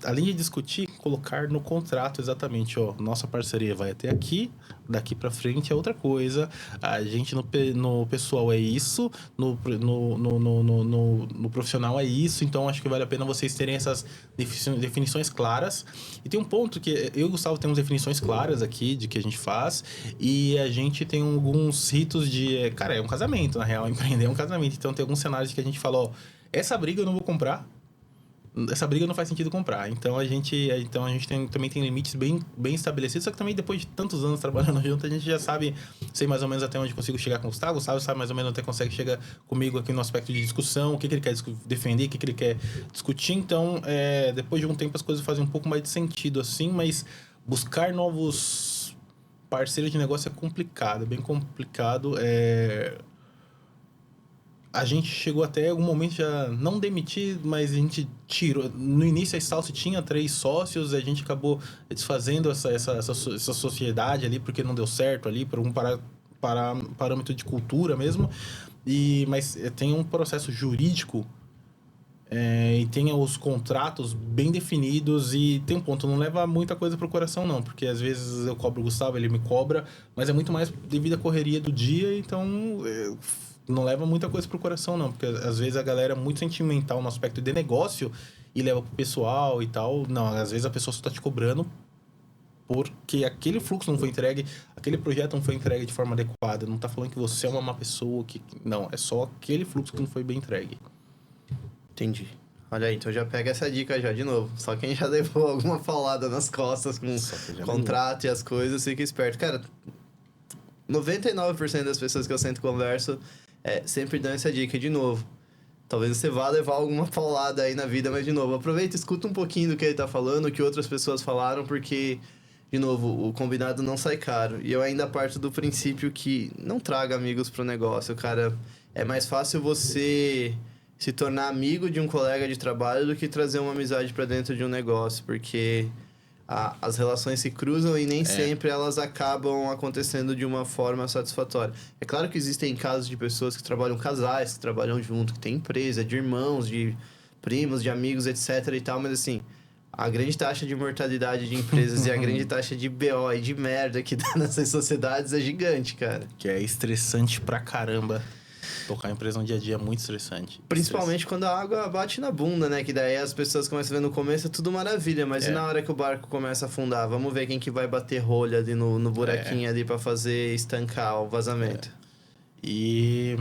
Além de discutir, colocar no contrato exatamente, nossa parceria vai até aqui, daqui para frente é outra coisa, a gente no pessoal é isso, no profissional é isso, então acho que vale a pena vocês terem essas definições claras. E tem um ponto que eu e o Gustavo temos definições claras aqui de que a gente faz, e a gente tem alguns ritos de... Cara, é um casamento, na real, empreender é um casamento, então tem alguns cenários que a gente fala, essa briga eu não vou comprar, essa briga não faz sentido comprar. Então a gente também tem limites bem estabelecidos, só que também depois de tantos anos trabalhando junto, a gente já sei mais ou menos até onde consigo chegar com o Gustavo sabe mais ou menos até consegue chegar comigo aqui no aspecto de discussão, o que ele quer defender, o que ele quer discutir. Então, depois de um tempo as coisas fazem um pouco mais de sentido assim, mas buscar novos parceiros de negócio é complicado, é bem complicado. A gente chegou até algum momento já não demitir, mas a gente tirou. No início a Stalce tinha 3 sócios, a gente acabou desfazendo essa sociedade ali porque não deu certo ali, por um parâmetro de cultura mesmo. Mas tem um processo jurídico e tem os contratos bem definidos e tem um ponto, não leva muita coisa pro coração não, porque às vezes eu cobro o Gustavo, ele me cobra, mas é muito mais devido à correria do dia, então... não leva muita coisa pro coração, não. Porque, às vezes, a galera é muito sentimental no aspecto de negócio e leva pro pessoal e tal. Não, às vezes a pessoa só tá te cobrando porque aquele fluxo não foi entregue, aquele projeto não foi entregue de forma adequada. Não tá falando que você é uma má pessoa, não. É só aquele fluxo que não foi bem entregue. Entendi. Olha aí, então já pega essa dica já de novo. Só quem já levou alguma paulada nas costas com contrato e as coisas, fica esperto. Cara, 99% das pessoas que eu sento e converso... sempre dando essa dica de novo. Talvez você vá levar alguma paulada aí na vida, mas de novo, aproveita e escuta um pouquinho do que ele tá falando, o que outras pessoas falaram, porque, de novo, o combinado não sai caro. E eu ainda parto do princípio que não traga amigos pro negócio, cara. É mais fácil você se tornar amigo de um colega de trabalho do que trazer uma amizade pra dentro de um negócio, porque... as relações se cruzam e nem sempre elas acabam acontecendo de uma forma satisfatória. É claro que existem casos de pessoas que trabalham casais, que trabalham junto, que tem empresa, de irmãos, de primos, de amigos, etc e tal, mas assim, a grande taxa de mortalidade de empresas e a grande taxa de BO e de merda que dá nessas sociedades é gigante, cara. Que é estressante pra caramba. Tocar a empresa no dia a dia é muito estressante. Principalmente quando a água bate na bunda, né? Que daí as pessoas começam a ver no começo é tudo maravilha, mas e na hora que o barco começa a afundar? Vamos ver quem que vai bater rolha ali no buraquinho ali pra fazer estancar o vazamento. E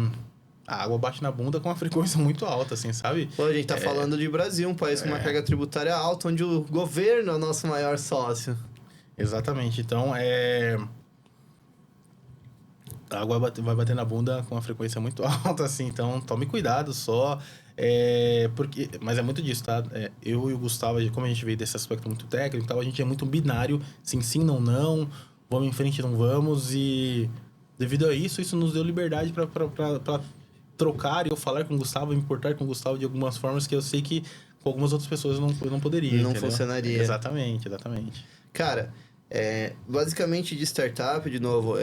a água bate na bunda com uma frequência muito alta, assim, sabe? Pô, a gente tá falando de Brasil, um país com uma carga tributária alta, onde o governo é o nosso maior sócio. Exatamente. Então, a água vai bater na bunda com uma frequência muito alta, assim, então tome cuidado só. Mas é muito disso, tá? Eu e o Gustavo, como a gente veio desse aspecto muito técnico e tal, a gente é muito binário, sim, não, vamos em frente, não vamos, e devido a isso nos deu liberdade para trocar e eu falar com o Gustavo, me importar com o Gustavo de algumas formas que eu sei que com algumas outras pessoas eu não poderia. Não entendeu? funcionaria. Exatamente. Cara, basicamente de startup, de novo,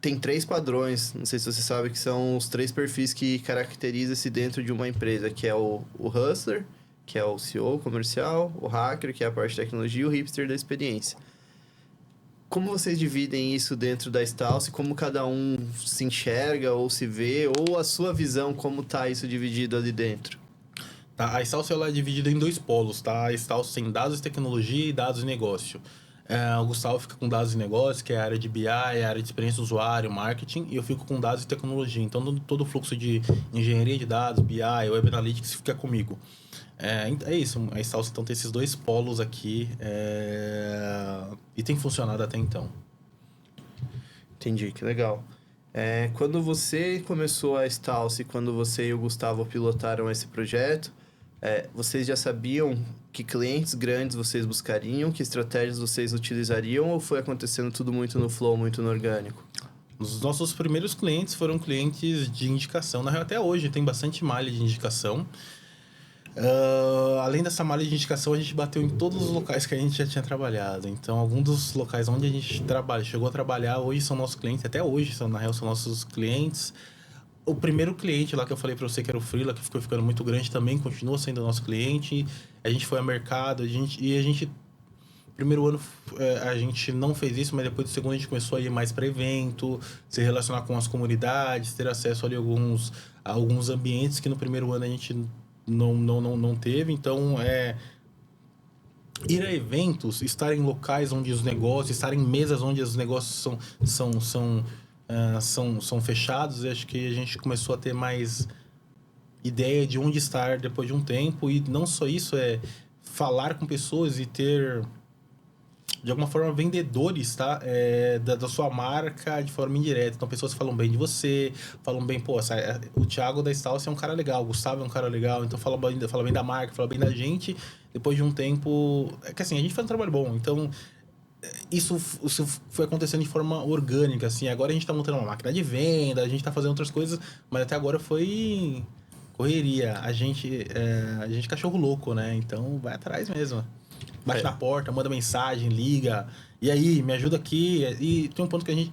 tem 3 padrões, não sei se você sabe, que são os 3 perfis que caracterizam-se dentro de uma empresa, que é o hustler, que é o CEO comercial, o hacker, que é a parte de tecnologia, e o hipster da experiência. Como vocês dividem isso dentro da Stalce? Como cada um se enxerga ou se vê? Ou a sua visão, como tá isso dividido ali dentro? Tá, a Stalce ela é dividida em 2 polos, tá? A Stalce tem dados de tecnologia e dados de negócio. O Gustavo fica com dados de negócio, que é a área de BI, a área de experiência do usuário, marketing, e eu fico com dados de tecnologia. Então, todo o fluxo de engenharia de dados, BI, Web Analytics fica comigo. É isso, a Stalce então tem esses 2 polos aqui e tem funcionado até então. Entendi, que legal. Quando você começou a Stalce, quando você e o Gustavo pilotaram esse projeto, vocês já sabiam que clientes grandes vocês buscariam, que estratégias vocês utilizariam, ou foi acontecendo tudo muito no flow, muito no orgânico? Os nossos primeiros clientes foram clientes de indicação. Na real, até hoje tem bastante malha de indicação. Além dessa malha de indicação, a gente bateu em todos os locais que a gente já tinha trabalhado. Então, alguns dos locais onde a gente chegou a trabalhar, hoje são nossos clientes. Até hoje, são nossos clientes. O primeiro cliente lá que eu falei pra você, que era o Freela, que ficou ficando muito grande, também continua sendo nosso cliente. A gente foi ao mercado, primeiro ano a gente não fez isso, mas depois do segundo a gente começou a ir mais para evento, se relacionar com as comunidades, ter acesso ali a alguns ambientes que no primeiro ano a gente não teve. Então, ir a eventos, estar em locais onde os negócios, estar em mesas onde os negócios são fechados, acho que a gente começou a ter mais ideia de onde estar depois de um tempo. E não só isso, falar com pessoas e ter, de alguma forma, vendedores, tá? Da sua marca de forma indireta. Então, pessoas falam bem de você, falam bem, o Thiago da Stalce é um cara legal, o Gustavo é um cara legal, então fala bem da marca, fala bem da gente. Depois de um tempo... a gente faz um trabalho bom, então... Isso foi acontecendo de forma orgânica, assim. Agora a gente tá montando uma máquina de venda, a gente tá fazendo outras coisas, mas até agora foi correria. A gente cachorro louco, né? Então, vai atrás mesmo. Bate na porta, manda mensagem, liga. E aí, me ajuda aqui. E tem um ponto que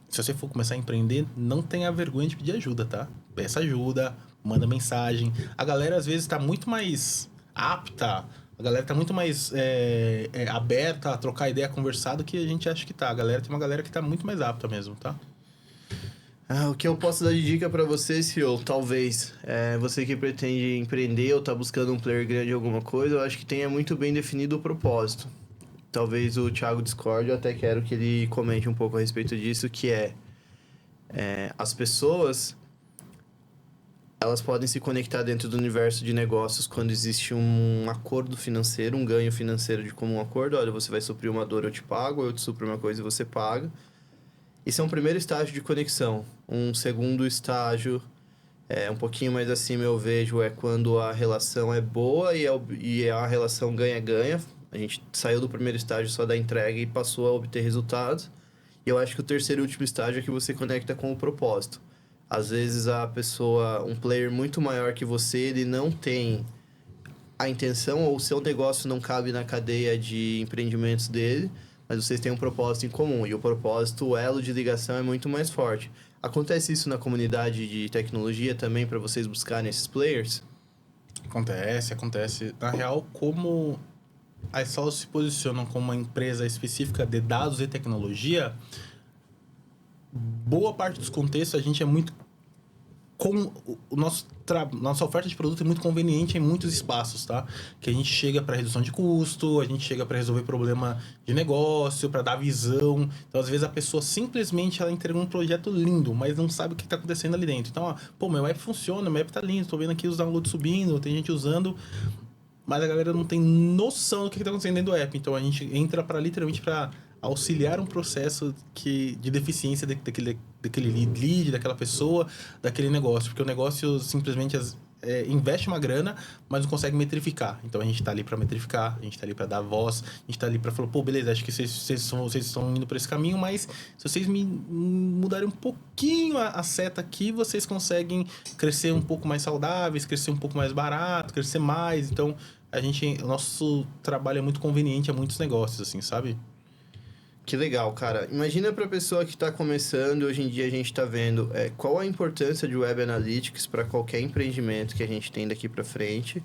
se você for começar a empreender, não tenha vergonha de pedir ajuda, tá? Peça ajuda, manda mensagem. A galera, às vezes, tá muito mais apta... A galera tá muito mais aberta a trocar ideia, conversar, do que a gente acha que tá. Tem uma galera que tá muito mais apta mesmo, tá? O que eu posso dar de dica pra você, CEO, talvez, você que pretende empreender ou tá buscando um player grande em alguma coisa, eu acho que tenha muito bem definido o propósito. Talvez o Thiago discorde, eu até quero que ele comente um pouco a respeito disso, que as pessoas... elas podem se conectar dentro do universo de negócios quando existe um acordo financeiro, um ganho financeiro de comum acordo. Olha, você vai suprir uma dor, eu te pago, eu te supro uma coisa e você paga. Esse é um primeiro estágio de conexão. Um segundo estágio, um pouquinho mais acima eu vejo, quando a relação é boa e a relação ganha-ganha. A gente saiu do primeiro estágio só da entrega e passou a obter resultados. E eu acho que o terceiro e último estágio é que você conecta com o propósito. Às vezes um player muito maior que você, ele não tem a intenção, ou o seu negócio não cabe na cadeia de empreendimentos dele, mas vocês têm um propósito em comum. E o propósito, o elo de ligação é muito mais forte. Acontece isso na comunidade de tecnologia também, para vocês buscarem esses players? Acontece. Na real, como a Stalce se posiciona como uma empresa específica de dados e tecnologia... boa parte dos contextos a gente é muito nossa oferta de produto é muito conveniente em muitos espaços, tá? Que a gente chega para redução de custo, a gente chega para resolver problema de negócio, para dar visão. Então, às vezes a pessoa simplesmente ela entrega um projeto lindo, mas não sabe o que está acontecendo ali dentro. Então, meu app funciona, meu app tá lindo, tô vendo aqui os downloads subindo, tem gente usando, mas a galera não tem noção do que está acontecendo dentro do app. Então, a gente entra literalmente para auxiliar um processo de deficiência daquele lead, daquela pessoa, daquele negócio. Porque o negócio simplesmente investe uma grana, mas não consegue metrificar. Então, a gente tá ali para metrificar, a gente tá ali para dar voz, a gente tá ali para falar, beleza, acho que vocês estão indo por esse caminho, mas se vocês me mudarem um pouquinho a seta aqui, vocês conseguem crescer um pouco mais saudáveis, crescer um pouco mais barato, crescer mais. Então, o nosso trabalho é muito conveniente a muitos negócios, assim, sabe? Que legal, cara. Imagina para a pessoa que está começando, hoje em dia a gente está vendo qual a importância de Web Analytics para qualquer empreendimento que a gente tem daqui para frente.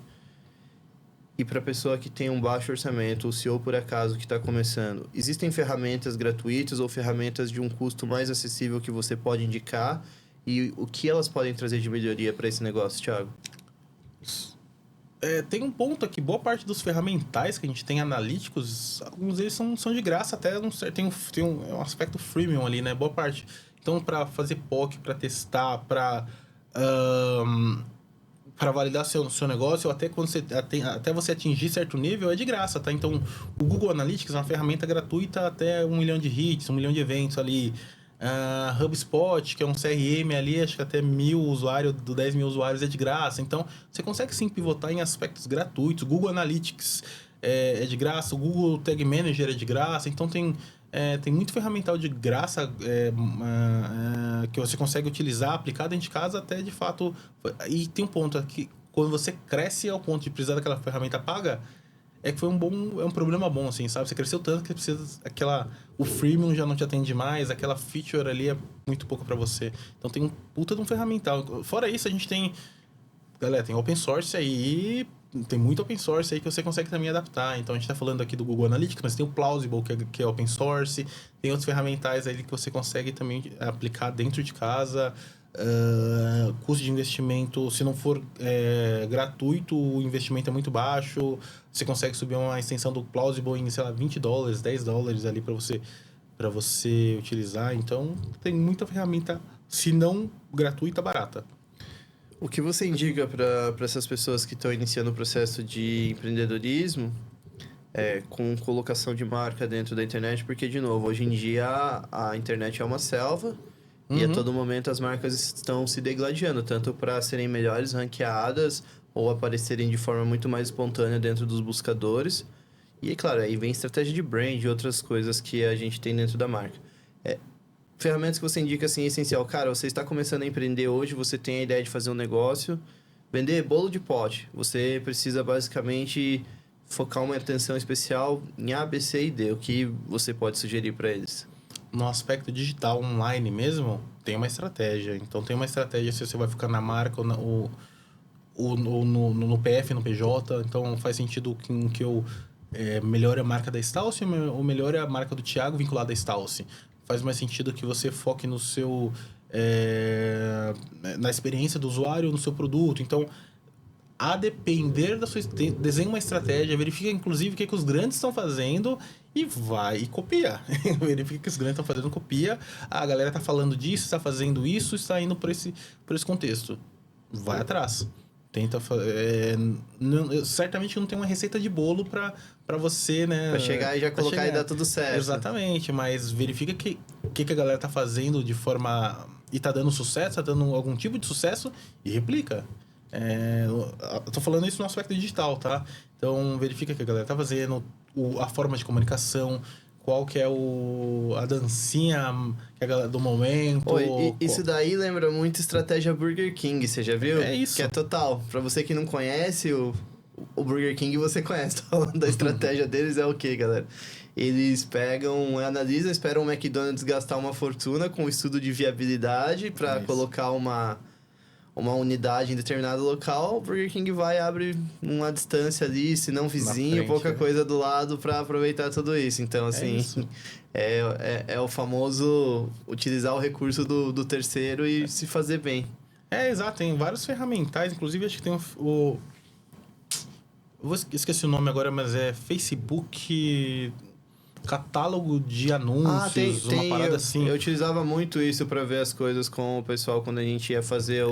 E para a pessoa que tem um baixo orçamento, ou se ou por acaso que está começando, existem ferramentas gratuitas ou ferramentas de um custo mais acessível que você pode indicar? E o que elas podem trazer de melhoria para esse negócio, Thiago? Tem um ponto aqui, boa parte dos ferramentais que a gente tem analíticos, alguns deles são de graça, até tem um aspecto freemium ali, né? Boa parte. Então, para fazer POC, para testar, para validar seu negócio, ou até até você atingir certo nível, é de graça, tá? Então, o Google Analytics é uma ferramenta gratuita até 1 milhão de hits, 1 milhão de eventos ali. HubSpot, que é um CRM ali, acho que até 1.000 usuários, do 10 mil usuários é de graça. Então, você consegue sim pivotar em aspectos gratuitos. Google Analytics é de graça, o Google Tag Manager é de graça. Então, tem muito ferramental de graça que você consegue utilizar, aplicar dentro de casa até de fato. E tem um ponto aqui, quando você cresce ao ponto de precisar daquela ferramenta paga, que foi um problema bom, assim, sabe? Você cresceu tanto que você precisa... O freemium já não te atende mais, aquela feature ali é muito pouco para você. Então, tem um puta de um ferramental. Fora isso, a gente tem... Galera, tem open source aí... Tem muito open source aí que você consegue também adaptar. Então, a gente tá falando aqui do Google Analytics, mas tem o Plausible, que é open source. Tem outros ferramentais aí que você consegue também aplicar dentro de casa. Custo de investimento, se não for gratuito, o investimento é muito baixo. Você consegue subir uma extensão do Plausible em, sei lá, $20, $10 ali para você utilizar. Então, tem muita ferramenta, se não gratuita, barata. O que você indica para essas pessoas que estão iniciando o processo de empreendedorismo com colocação de marca dentro da internet? Porque, de novo, hoje em dia a internet é uma selva. E a todo momento as marcas estão se degladiando, tanto para serem melhores ranqueadas ou aparecerem de forma muito mais espontânea dentro dos buscadores. E, claro, aí vem estratégia de brand e outras coisas que a gente tem dentro da marca. Ferramentas que você indica, assim, essencial. Cara, você está começando a empreender hoje, você tem a ideia de fazer um negócio, vender bolo de pote. Você precisa, basicamente, focar uma atenção especial em A, B, C e D. O que você pode sugerir para eles? No aspecto digital, online mesmo, tem uma estratégia. Então, tem uma estratégia se você vai ficar na marca ou no PF, no PJ. Então, faz sentido que eu melhore a marca da Stalce ou melhore a marca do Thiago vinculada à Stalce. Faz mais sentido que você foque no seu... na experiência do usuário, no seu produto. Então, a depender da sua... Desenha uma estratégia, verifica, inclusive, o que os grandes estão fazendo e vai e copia. Verifica o que os grandes estão fazendo, copia. A galera está falando disso, está fazendo isso, está indo por esse contexto. Vai atrás. Tenta certamente não tem uma receita de bolo para você, né? Para chegar e já colocar e dar tudo certo. Exatamente, mas verifica o que a galera tá fazendo de forma... E tá dando sucesso, tá dando algum tipo de sucesso e replica. Eu tô falando isso no aspecto digital, tá? Então, verifica o que a galera tá fazendo, a forma de comunicação, qual que é a dancinha do momento. Isso daí lembra muito estratégia Burger King, você já viu? É isso. Que é total. Pra você que não conhece o Burger King, você conhece. Tô falando da estratégia deles é o quê, galera? Eles analisam, esperam o McDonald's gastar uma fortuna com estudo de viabilidade para colocar uma unidade em determinado local. O Burger King vai e abre uma distância ali, se não vizinho, frente, pouca coisa do lado para aproveitar tudo isso. Então, assim, é o famoso utilizar o recurso do terceiro e se fazer bem. Exato. Tem vários ferramentais, inclusive acho que tem eu esqueci o nome agora, mas é Facebook... Catálogo de anúncios, uma parada assim. Eu utilizava muito isso para ver as coisas com o pessoal quando a gente ia fazer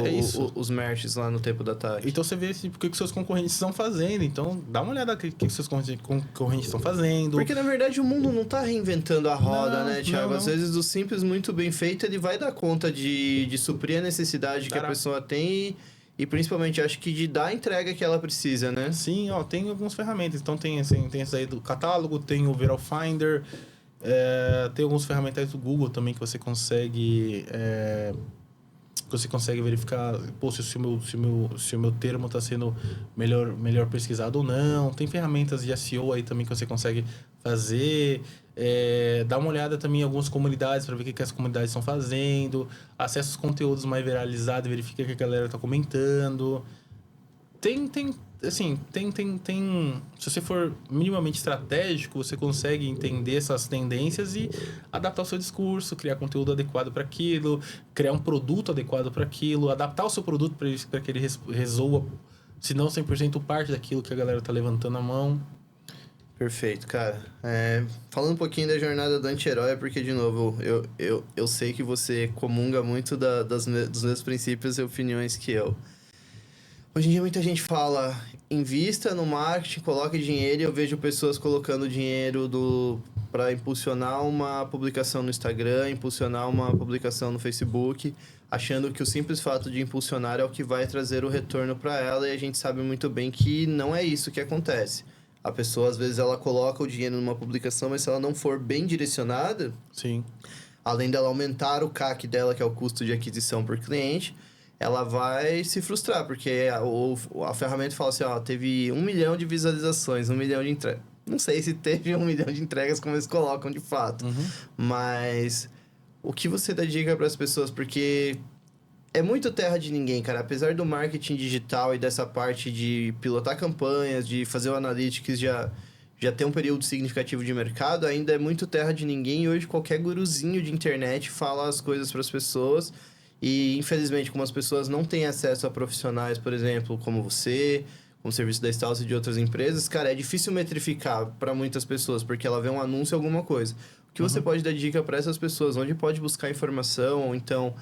os merches lá no tempo da tarde. Então você vê o que os seus concorrentes estão fazendo. Então dá uma olhada no que os seus concorrentes estão fazendo. Porque na verdade o mundo não tá reinventando a roda, né, Thiago? Às vezes o simples muito bem feito ele vai dar conta de suprir a necessidade que a pessoa tem e principalmente acho que de dar a entrega que ela precisa, né? Sim, tem algumas ferramentas. Então tem esse aí do catálogo, tem o Viral Finder, tem alguns ferramentas do Google também que você consegue verificar se o meu termo está sendo melhor pesquisado ou não. Tem ferramentas de SEO aí também que você consegue fazer. Dá uma olhada também em algumas comunidades para ver o que as comunidades estão fazendo. Acessa os conteúdos mais viralizados, verifica o que a galera tá comentando. Se você for minimamente estratégico, você consegue entender essas tendências e adaptar o seu discurso, criar conteúdo adequado para aquilo, criar um produto adequado para aquilo, adaptar o seu produto para que ele resolva, se não 100%, parte daquilo que a galera tá levantando a mão. Perfeito, cara. Falando um pouquinho da jornada do anti-herói, porque, de novo, eu sei que você comunga muito dos meus princípios e opiniões que eu. Hoje em dia muita gente fala, invista no marketing, coloque dinheiro, e eu vejo pessoas colocando dinheiro para impulsionar uma publicação no Instagram, impulsionar uma publicação no Facebook, achando que o simples fato de impulsionar é o que vai trazer o retorno para ela, e a gente sabe muito bem que não é isso que acontece. A pessoa, às vezes, ela coloca o dinheiro numa publicação, mas se ela não for bem direcionada, sim, além dela aumentar o CAC dela, que é o custo de aquisição por cliente, ela vai se frustrar, porque a ferramenta fala assim, teve 1 milhão de visualizações, 1 milhão de entregas. Não sei se teve 1 milhão de entregas como eles colocam de fato, mas o que você dá dica para as pessoas? Porque é muito terra de ninguém, cara. Apesar do marketing digital e dessa parte de pilotar campanhas, de fazer o analytics, já ter um período significativo de mercado, ainda é muito terra de ninguém, e hoje qualquer guruzinho de internet fala as coisas para as pessoas. E, infelizmente, como as pessoas não têm acesso a profissionais, por exemplo, como você, como o serviço da Stauss e de outras empresas, cara, é difícil metrificar para muitas pessoas, porque ela vê um anúncio, alguma coisa. O que você pode dar dica para essas pessoas? Onde pode buscar informação? Ou então,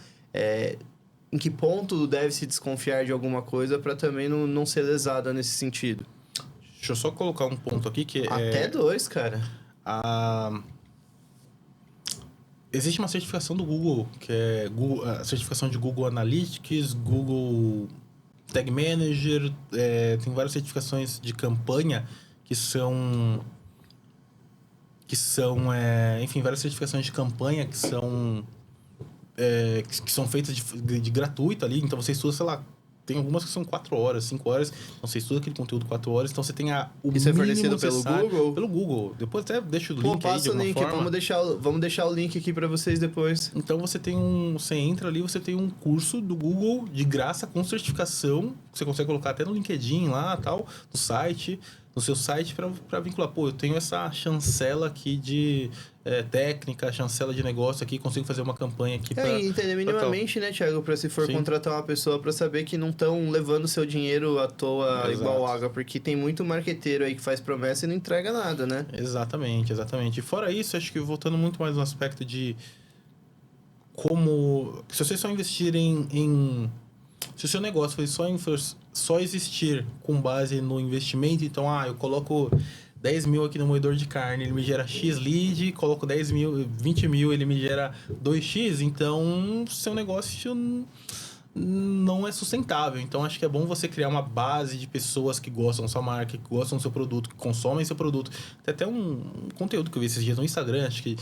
em que ponto deve se desconfiar de alguma coisa para também não ser lesada nesse sentido? Deixa eu só colocar um ponto aqui que Até 2, cara. Existe uma certificação do Google, que é a certificação de Google Analytics, Google Tag Manager, tem várias certificações de campanha que são enfim, várias certificações de campanha que são feitas de gratuito ali, então você estuda, sei lá, tem algumas que são 4 horas, 5 horas, então você estuda aquele conteúdo 4 horas, então você tem o Isso é fornecido pelo Google? Pelo Google. Depois até deixa o link aí de alguma link, forma. Vamos deixar o link aqui para vocês depois. Então você entra ali, você tem um curso do Google de graça com certificação, que você consegue colocar até no LinkedIn lá, tal, no seu site para vincular. Pô, eu tenho essa chancela aqui de técnica, chancela de negócio aqui, consigo fazer uma campanha aqui para... E entender minimamente, né, Thiago, para se for contratar uma pessoa, para saber que não estão levando seu dinheiro à toa. Exato. Igual água, porque tem muito marqueteiro aí que faz promessa e não entrega nada, né? Exatamente. E fora isso, acho que voltando muito mais no aspecto de como... Se vocês só investirem se o seu negócio for só existir com base no investimento, então, eu coloco 10 mil aqui no moedor de carne, ele me gera X lead, coloco 10 mil, 20 mil, ele me gera 2X, então seu negócio não é sustentável. Então, acho que é bom você criar uma base de pessoas que gostam da sua marca, que gostam do seu produto, que consomem seu produto. Tem até um conteúdo que eu vi esses dias no Instagram, acho que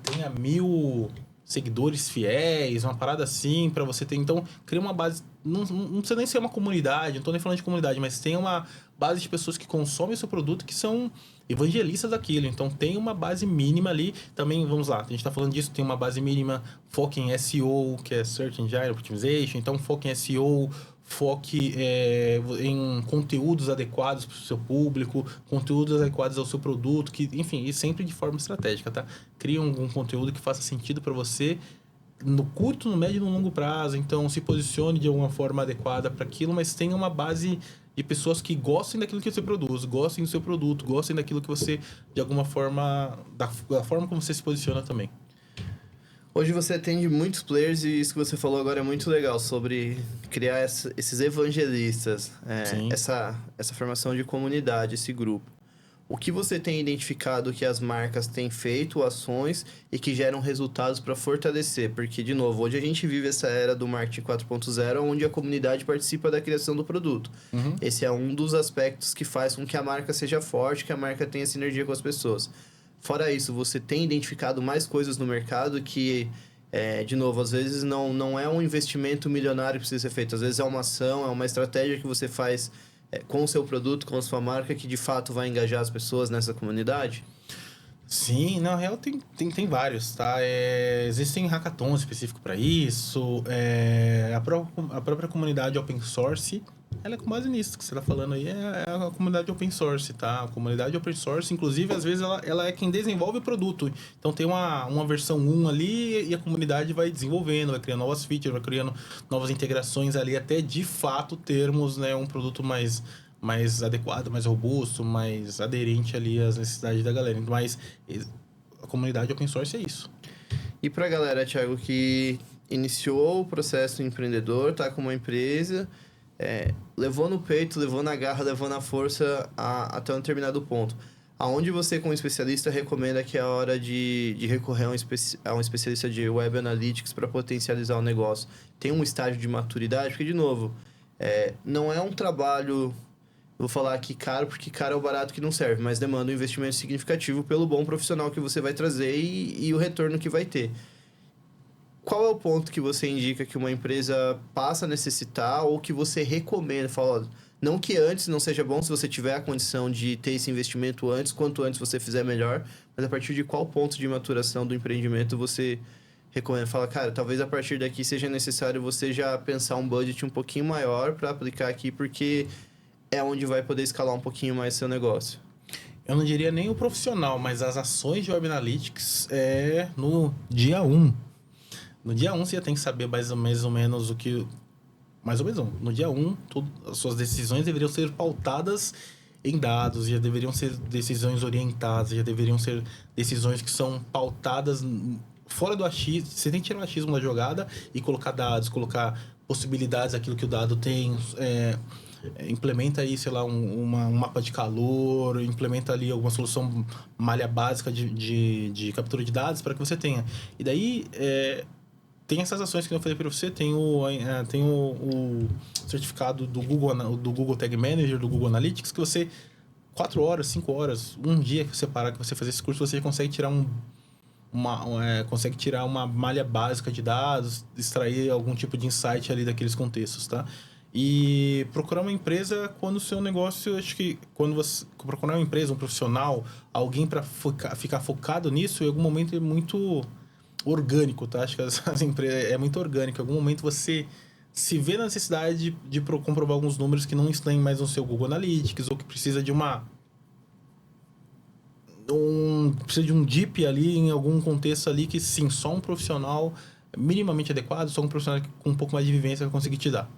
tenha 1000 seguidores fiéis, uma parada assim, para você ter. Então, cria uma base. Não precisa nem ser uma comunidade, não tô nem falando de comunidade, mas tem uma base de pessoas que consomem o seu produto, que são evangelistas daquilo. Então, tem uma base mínima ali. Também, vamos lá, a gente tá falando disso, tem uma base mínima, foca em SEO, que é Search Engine Optimization. Então, foca em SEO, foque em conteúdos adequados para o seu público, conteúdos adequados ao seu produto, que, enfim, e sempre de forma estratégica, tá? Cria algum conteúdo que faça sentido para você no curto, no médio e no longo prazo. Então, se posicione de alguma forma adequada para aquilo, mas tenha uma base de pessoas que gostem daquilo que você produz, gostem do seu produto, gostem daquilo que você, de alguma forma, da forma como você se posiciona também. Hoje você atende muitos players e isso que você falou agora é muito legal, sobre criar esses evangelistas, essa formação de comunidade, esse grupo. O que você tem identificado que as marcas têm feito, ações, e que geram resultados para fortalecer? Porque, de novo, hoje a gente vive essa era do marketing 4.0, onde a comunidade participa da criação do produto. Esse é um dos aspectos que faz com que a marca seja forte, que a marca tenha sinergia com as pessoas. Fora isso, você tem identificado mais coisas no mercado que, de novo, às vezes não é um investimento milionário que precisa ser feito. Às vezes é uma ação, é uma estratégia que você faz com o seu produto, com a sua marca, que de fato vai engajar as pessoas nessa comunidade? Sim, na real tem vários, tá? Existem hackathons específicos para isso. A própria comunidade open source, ela é com base nisso que você está falando aí, é a comunidade open source, tá? A comunidade open source, inclusive, às vezes, ela é quem desenvolve o produto. Então, tem uma versão 1 ali e a comunidade vai desenvolvendo, vai criando novas features, vai criando novas integrações ali, até, de fato, termos, né, um produto mais adequado, mais robusto, mais aderente ali às necessidades da galera. Mas a comunidade open source é isso. E pra galera, Thiago, que iniciou o processo empreendedor, tá com uma empresa, levou no peito, levou na garra, levou na força até um determinado ponto. Aonde você, como especialista, recomenda que é a hora de recorrer a um especialista de Web Analytics para potencializar o negócio? Tem um estágio de maturidade? Porque, de novo, não é um trabalho... Vou falar aqui caro, porque caro é o barato que não serve, mas demanda um investimento significativo pelo bom profissional que você vai trazer e o retorno que vai ter. Qual é o ponto que você indica que uma empresa passa a necessitar ou que você recomenda? Fala, não que antes não seja bom se você tiver a condição de ter esse investimento antes, quanto antes você fizer melhor, mas a partir de qual ponto de maturação do empreendimento você recomenda? Fala, cara, talvez a partir daqui seja necessário você já pensar um budget um pouquinho maior para aplicar aqui, porque... é onde vai poder escalar um pouquinho mais seu negócio. Eu não diria nem o profissional, mas as ações de Web Analytics no dia 1. No dia 1 você já tem que saber mais ou menos o que... Mais ou menos, no dia 1, as suas decisões deveriam ser pautadas em dados, já deveriam ser decisões orientadas, já deveriam ser decisões que são pautadas fora do achismo. Você tem que tirar o achismo da jogada e colocar dados, colocar possibilidades daquilo que o dado tem... implementa aí, sei lá, um mapa de calor, implementa ali alguma solução malha básica de captura de dados para que você tenha. E daí, tem essas ações que eu falei para você, tem o certificado do Google Tag Manager, do Google Analytics, que você, 4 horas, 5 horas, um dia que você parar, que você fazer esse curso, você consegue tirar consegue tirar uma malha básica de dados, extrair algum tipo de insight ali daqueles contextos, tá? E procurar uma empresa quando o seu negócio... Acho que quando você procurar uma empresa, um profissional, alguém para ficar focado nisso, em algum momento é muito orgânico, tá? Acho que as empresas é muito orgânico. Em algum momento você se vê na necessidade de comprovar alguns números que não estão mais no seu Google Analytics ou que precisa de precisa de um dip ali em algum contexto ali que, sim, só um profissional minimamente adequado, só um profissional com um pouco mais de vivência vai conseguir te dar.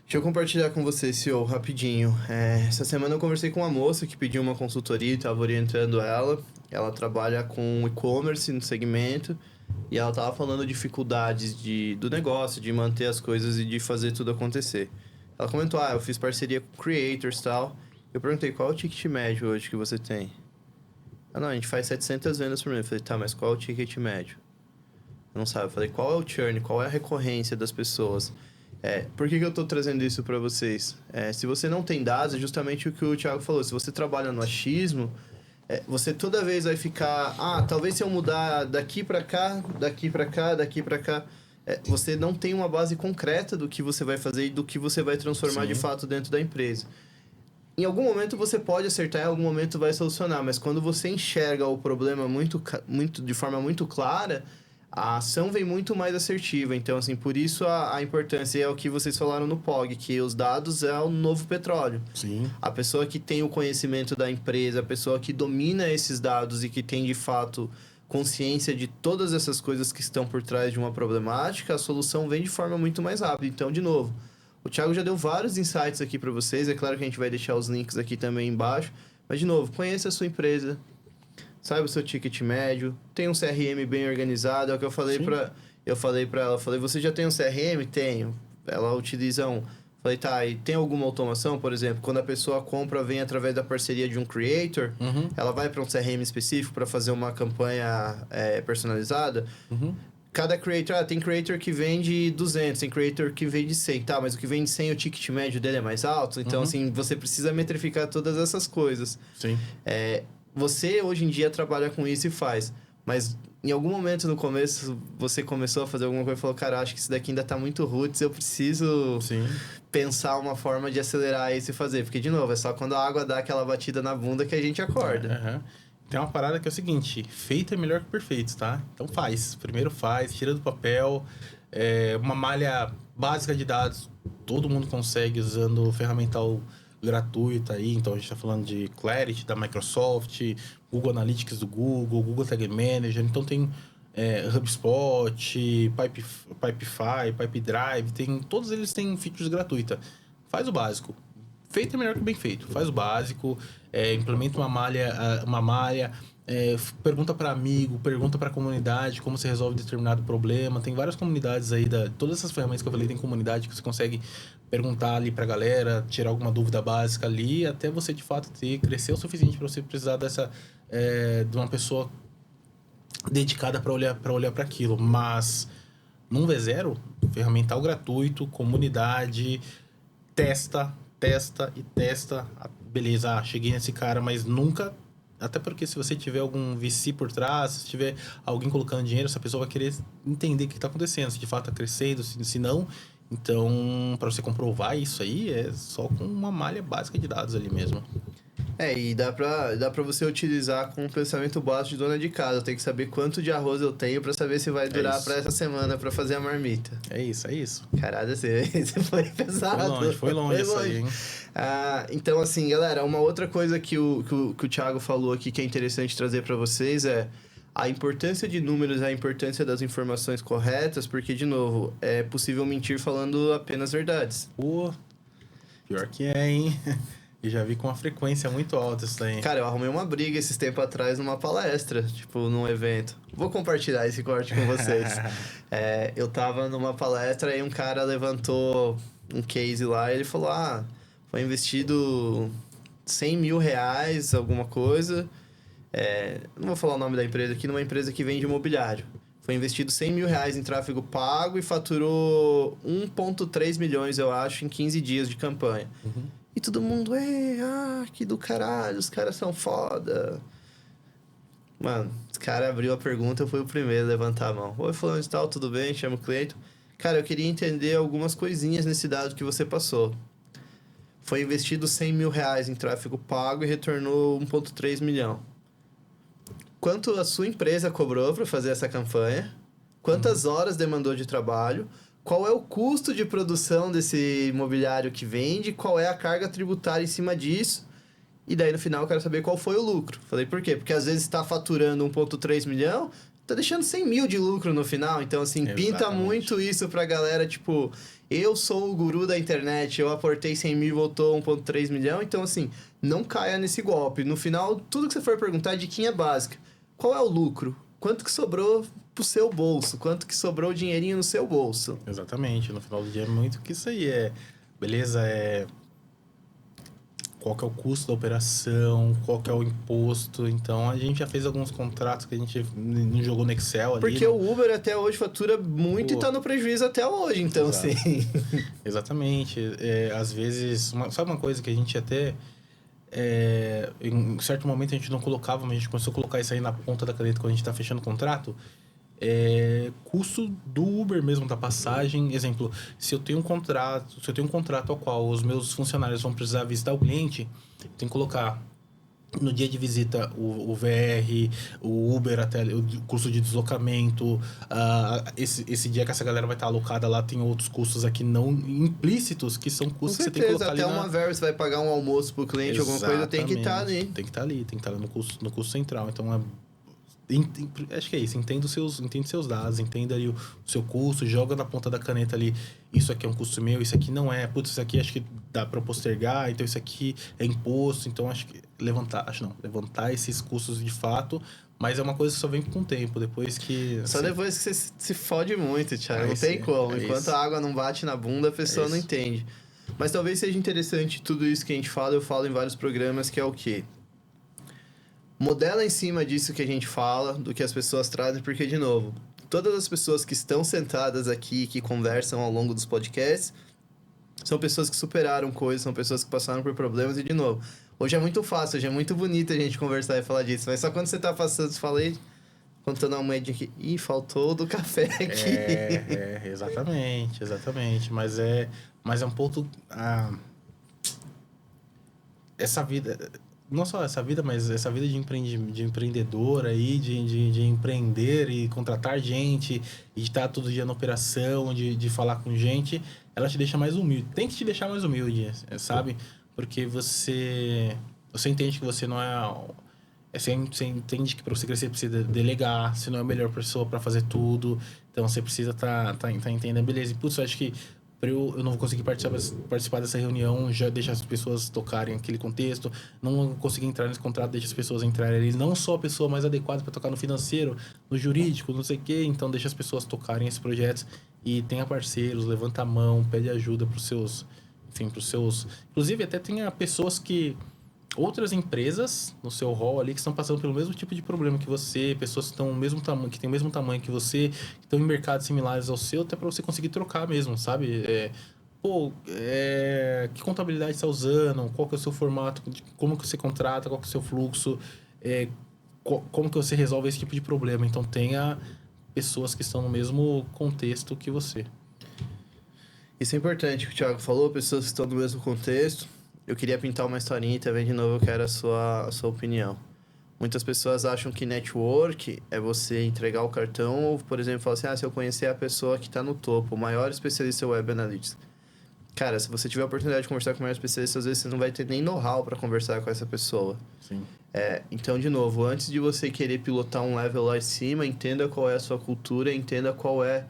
Deixa eu compartilhar com você, CEO, rapidinho. Essa semana eu conversei com uma moça que pediu uma consultoria e estava orientando ela. Ela trabalha com e-commerce no segmento e ela estava falando dificuldades do negócio, de manter as coisas e de fazer tudo acontecer. Ela comentou, eu fiz parceria com creators e tal. Eu perguntei, qual é o ticket médio hoje que você tem? Não, a gente faz 700 vendas por mês. Eu falei, tá, mas qual é o ticket médio? Eu não sabe. Eu falei, qual é o churn? Qual é a recorrência das pessoas? Por que eu estou trazendo isso para vocês? Se você não tem dados, é justamente o que o Thiago falou. Se você trabalha no achismo, você toda vez vai ficar... talvez se eu mudar daqui para cá, daqui para cá, daqui para cá... você não tem uma base concreta do que você vai fazer e do que você vai transformar de fato dentro da empresa. Em algum momento você pode acertar, em algum momento vai solucionar. Mas quando você enxerga o problema de forma muito clara... a ação vem muito mais assertiva. Então, assim, por isso a importância é o que vocês falaram no POG, que os dados é o novo petróleo. Sim. A pessoa que tem o conhecimento da empresa, a pessoa que domina esses dados e que tem, de fato, consciência de todas essas coisas que estão por trás de uma problemática, a solução vem de forma muito mais rápida. Então, de novo, o Thiago já deu vários insights aqui para vocês. É claro que a gente vai deixar os links aqui também embaixo. Mas, de novo, conheça a sua empresa. Saiba o seu ticket médio, tem um CRM bem organizado, é o que eu falei para ela. Falei, você já tem um CRM? Tenho. Ela utiliza um. Falei, tá, e tem alguma automação, por exemplo? Quando a pessoa compra, vem através da parceria de um creator, ela vai para um CRM específico para fazer uma campanha personalizada. Cada creator, tem creator que vende 200, tem creator que vende 100, tá, mas o que vende 100, o ticket médio dele é mais alto, então, assim, você precisa metrificar todas essas coisas. Sim. Você, hoje em dia, trabalha com isso e faz. Mas, em algum momento, no começo, você começou a fazer alguma coisa e falou, cara, acho que isso daqui ainda tá muito roots, eu preciso pensar uma forma de acelerar isso e fazer. Porque, de novo, é só quando a água dá aquela batida na bunda que a gente acorda. Tem uma parada que é o seguinte, feito é melhor que perfeito, tá? Então faz. Primeiro faz, tira do papel. Uma malha básica de dados, todo mundo consegue usando ferramental gratuito aí. Então a gente tá falando de Clarity da Microsoft, Google Analytics do Google Tag Manager. Então tem HubSpot, Pipefy, Pipedrive, todos eles têm features gratuitas. Faz o básico. Feito é melhor que bem feito. Faz o básico, implementa uma malha, pergunta para amigo, pergunta para comunidade como você resolve determinado problema. Tem várias comunidades aí, todas essas ferramentas que eu falei, tem comunidade que você consegue perguntar ali pra galera, tirar alguma dúvida básica ali, até você de fato crescer o suficiente para você precisar de uma pessoa dedicada para olhar para aquilo. Mas num V0, ferramental gratuito, comunidade, testa. Beleza, cheguei nesse cara, mas nunca... Até porque se você tiver algum VC por trás, se tiver alguém colocando dinheiro, essa pessoa vai querer entender o que está acontecendo. Se de fato está crescendo, se não... Então, para você comprovar isso aí, é só com uma malha básica de dados ali mesmo. E dá pra você utilizar com um pensamento básico de dona de casa. Tem que saber quanto de arroz eu tenho pra saber se vai durar pra essa semana pra fazer a marmita. É isso. Caralho, você foi pesado. Foi longe isso aí, hein? Então, assim, galera, uma outra coisa que o Thiago falou aqui que é interessante trazer pra vocês é a importância de números, a importância das informações corretas, porque, de novo, é possível mentir falando apenas verdades. Pô, pior que é, hein? E já vi com uma frequência muito alta isso daí. Cara, eu arrumei uma briga esses tempos atrás numa palestra, num evento. Vou compartilhar esse corte com vocês. Eu tava numa palestra e um cara levantou um case lá e ele falou, foi investido 100 mil reais, alguma coisa. Não vou falar o nome da empresa aqui, numa empresa que vende imobiliário. Foi investido 100 mil reais em tráfego pago e faturou 1,3 milhões, eu acho, em 15 dias de campanha. Uhum. E todo mundo, que do caralho, os caras são foda. Mano, esse cara abriu a pergunta, eu fui o primeiro a levantar a mão. Oi, fulano de tal, tudo bem? Chamo o Cleiton. Cara, eu queria entender algumas coisinhas nesse dado que você passou. Foi investido 100 mil reais em tráfego pago e retornou 1,3 milhão. Quanto a sua empresa cobrou para fazer essa campanha? Quantas horas demandou de trabalho? Qual é o custo de produção desse imobiliário que vende? Qual é a carga tributária em cima disso? E daí, no final, eu quero saber qual foi o lucro. Falei, por quê? Porque às vezes está faturando 1,3 milhão, tá deixando 100 mil de lucro no final. Então, assim, pinta muito isso pra galera, eu sou o guru da internet, eu aportei 100 mil e voltou 1,3 milhão. Então, assim, não caia nesse golpe. No final, tudo que você for perguntar é diquinha básica. Qual é o lucro? Quanto que sobrou pro seu bolso? Quanto que sobrou dinheirinho no seu bolso? Exatamente. No final do dia é muito que isso aí beleza, qual que é o custo da operação, qual que é o imposto. Então, a gente já fez alguns contratos que a gente não jogou no Excel ali. Porque o Uber até hoje fatura muito e tá no prejuízo até hoje, então, exato. Assim... Exatamente. Às vezes, sabe uma coisa que a gente até... em um certo momento a gente não colocava, mas a gente começou a colocar isso aí na ponta da caneta quando a gente tá fechando o contrato. Custo do Uber mesmo, da passagem. Exemplo, se eu tenho um contrato ao qual os meus funcionários vão precisar visitar o cliente, eu tenho que colocar no dia de visita o VR, o Uber, até o custo de deslocamento. Esse dia que essa galera vai estar alocada lá, tem outros custos aqui não implícitos, que são custos que você tem que colocar até ali. Uma Verve vai pagar um almoço pro cliente, exatamente, alguma coisa, tem que estar ali. Tem que estar ali no custo central. Então, acho que é isso. Entenda os seus dados, entenda ali o seu custo, joga na ponta da caneta ali. Isso aqui é um custo meu, isso aqui não é. Putz, isso aqui acho que dá para postergar, então isso aqui é imposto. Então, acho que levantar esses custos de fato. Mas é uma coisa que só vem com o tempo, depois que... Só depois que você se fode muito, Thiago. Não tem como. Enquanto a água não bate na bunda, a pessoa não entende. Mas talvez seja interessante tudo isso que a gente fala. Eu falo em vários programas, que é o quê? Modela em cima disso que a gente fala, do que as pessoas trazem, porque, de novo, todas as pessoas que estão sentadas aqui, que conversam ao longo dos podcasts, são pessoas que superaram coisas, são pessoas que passaram por problemas, e, de novo, hoje é muito fácil, hoje é muito bonito a gente conversar e falar disso, mas só quando você tá passando, você fala aí, contando a moedinha aqui, faltou do café aqui. Exatamente, mas é um ponto... essa vida... não só essa vida, mas essa vida de empreendedor aí, de empreender e contratar gente, e de estar todo dia na operação, de falar com gente, ela te deixa mais humilde. Tem que te deixar mais humilde, sabe? Porque você entende que você não é... Você entende que para você crescer, precisa delegar, você não é a melhor pessoa para fazer tudo, então você precisa tá entendendo, beleza. E, putz, eu acho que eu não vou conseguir participar dessa reunião, já deixa as pessoas tocarem aquele contexto, não vou conseguir entrar nesse contrato, deixa as pessoas entrarem ali, não só a pessoa mais adequada para tocar no financeiro, no jurídico, não sei o quê, então deixa as pessoas tocarem esses projetos e tenha parceiros, levanta a mão, pede ajuda para os seus, enfim, para os seus... Inclusive, até tenha pessoas que... Outras empresas no seu hall ali que estão passando pelo mesmo tipo de problema que você, pessoas que estão mesmo tamanho, que têm o mesmo tamanho que você, que estão em mercados similares ao seu, até para você conseguir trocar mesmo, sabe? Que contabilidade você está usando, qual que é o seu formato, como que você contrata, qual que é o seu fluxo, como que você resolve esse tipo de problema. Então, tenha pessoas que estão no mesmo contexto que você. Isso é importante, o que o Thiago falou, pessoas que estão no mesmo contexto. Eu queria pintar uma historinha e também, de novo, eu quero a sua opinião. Muitas pessoas acham que network é você entregar o cartão ou, por exemplo, falar assim, se eu conhecer a pessoa que está no topo, o maior especialista em Web Analytics. Cara, se você tiver a oportunidade de conversar com o maior especialista, às vezes você não vai ter nem know-how para conversar com essa pessoa. Sim. Então, de novo, antes de você querer pilotar um level lá em cima, entenda qual é a sua cultura, entenda qual é